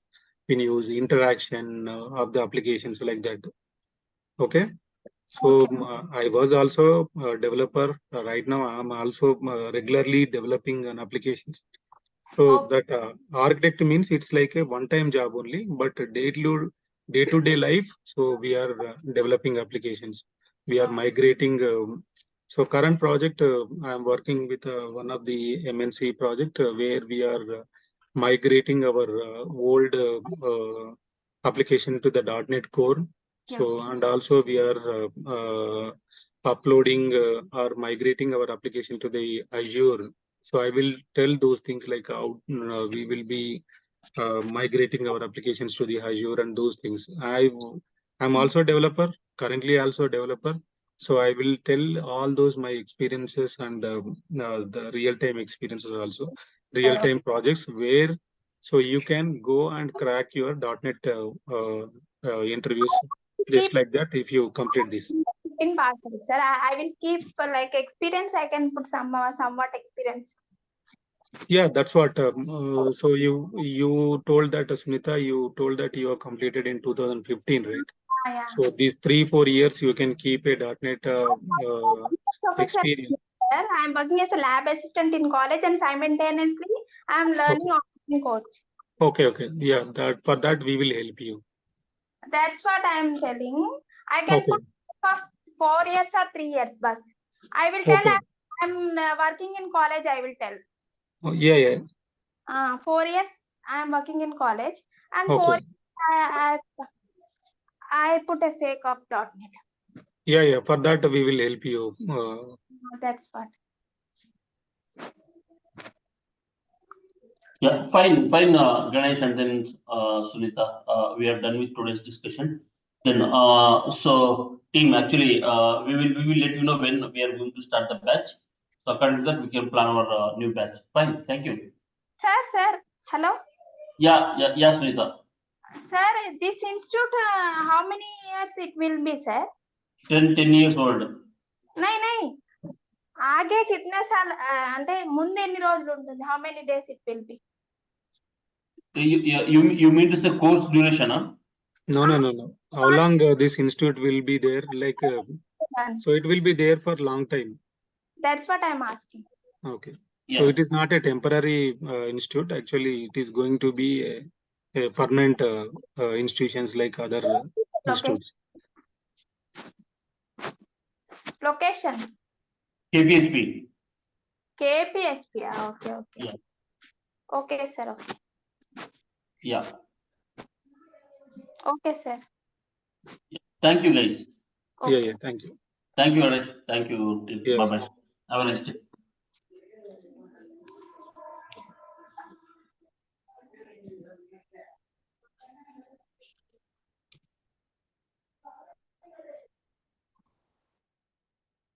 we use, interaction of the applications like that. Okay. So I was also a developer. Right now, I'm also regularly developing an applications. So that architect means it's like a one-time job only, but day-to-day life. So we are developing applications. We are migrating. So current project, I'm working with one of the MNC project where we are migrating our old application to the .NET Core. So and also we are uploading or migrating our application to the Azure. So I will tell those things like how we will be migrating our applications to the Azure and those things. I'm also a developer, currently also a developer. So I will tell all those my experiences and the real-time experiences also, real-time projects where so you can go and crack your .NET interviews just like that if you complete this. In Bhaskar, sir. I will keep like experience. I can put somewhat experience. Yeah, that's what. So you told that Sunita, you told that you have completed in 2015, right? Yeah. So these 3-4 years you can keep a .NET Professor, experience. sir, I'm working as a lab assistant in college and simultaneously I'm learning online coach. Okay. Yeah, that for that we will help you. That's what I'm telling. I can put for 4 years or 3 years, but I will tell Okay. I'm working in college. I will tell. Oh, yeah. 4 years I'm working in college and Okay. 4 I put a fake of .NET. Yeah. For that we will help you. That's what. Yeah, fine, Ganesh and then Sunita. We are done with today's discussion. Then, so team, actually, we will let you know when we are going to start the batch. So according to that, we can plan our new batch. Fine, thank you. Sir, hello. Yeah, Sunita. Sir, this institute, how many years it will be, sir? 10 years old. नहीं आगे कितने साल అంటే ముందు ఎన్ని రోజులు ఉంటుంది how many days it will be? You mean to say course duration, huh? No. How long this institute will be there? Like so it will be there for long time. That's what I'm asking. Okay. Yeah. So it is not a temporary institute. Actually, it is going to be a permanent institutions like other institutes. Location. KPHP. KPHP. Okay. Yeah. Okay, sir. Okay. Yeah. Okay, sir. Thank you, guys. Okay. Yeah. Thank you. Thank you, Ganesh. Thank you. Yeah. Bye bye. Have a nice day.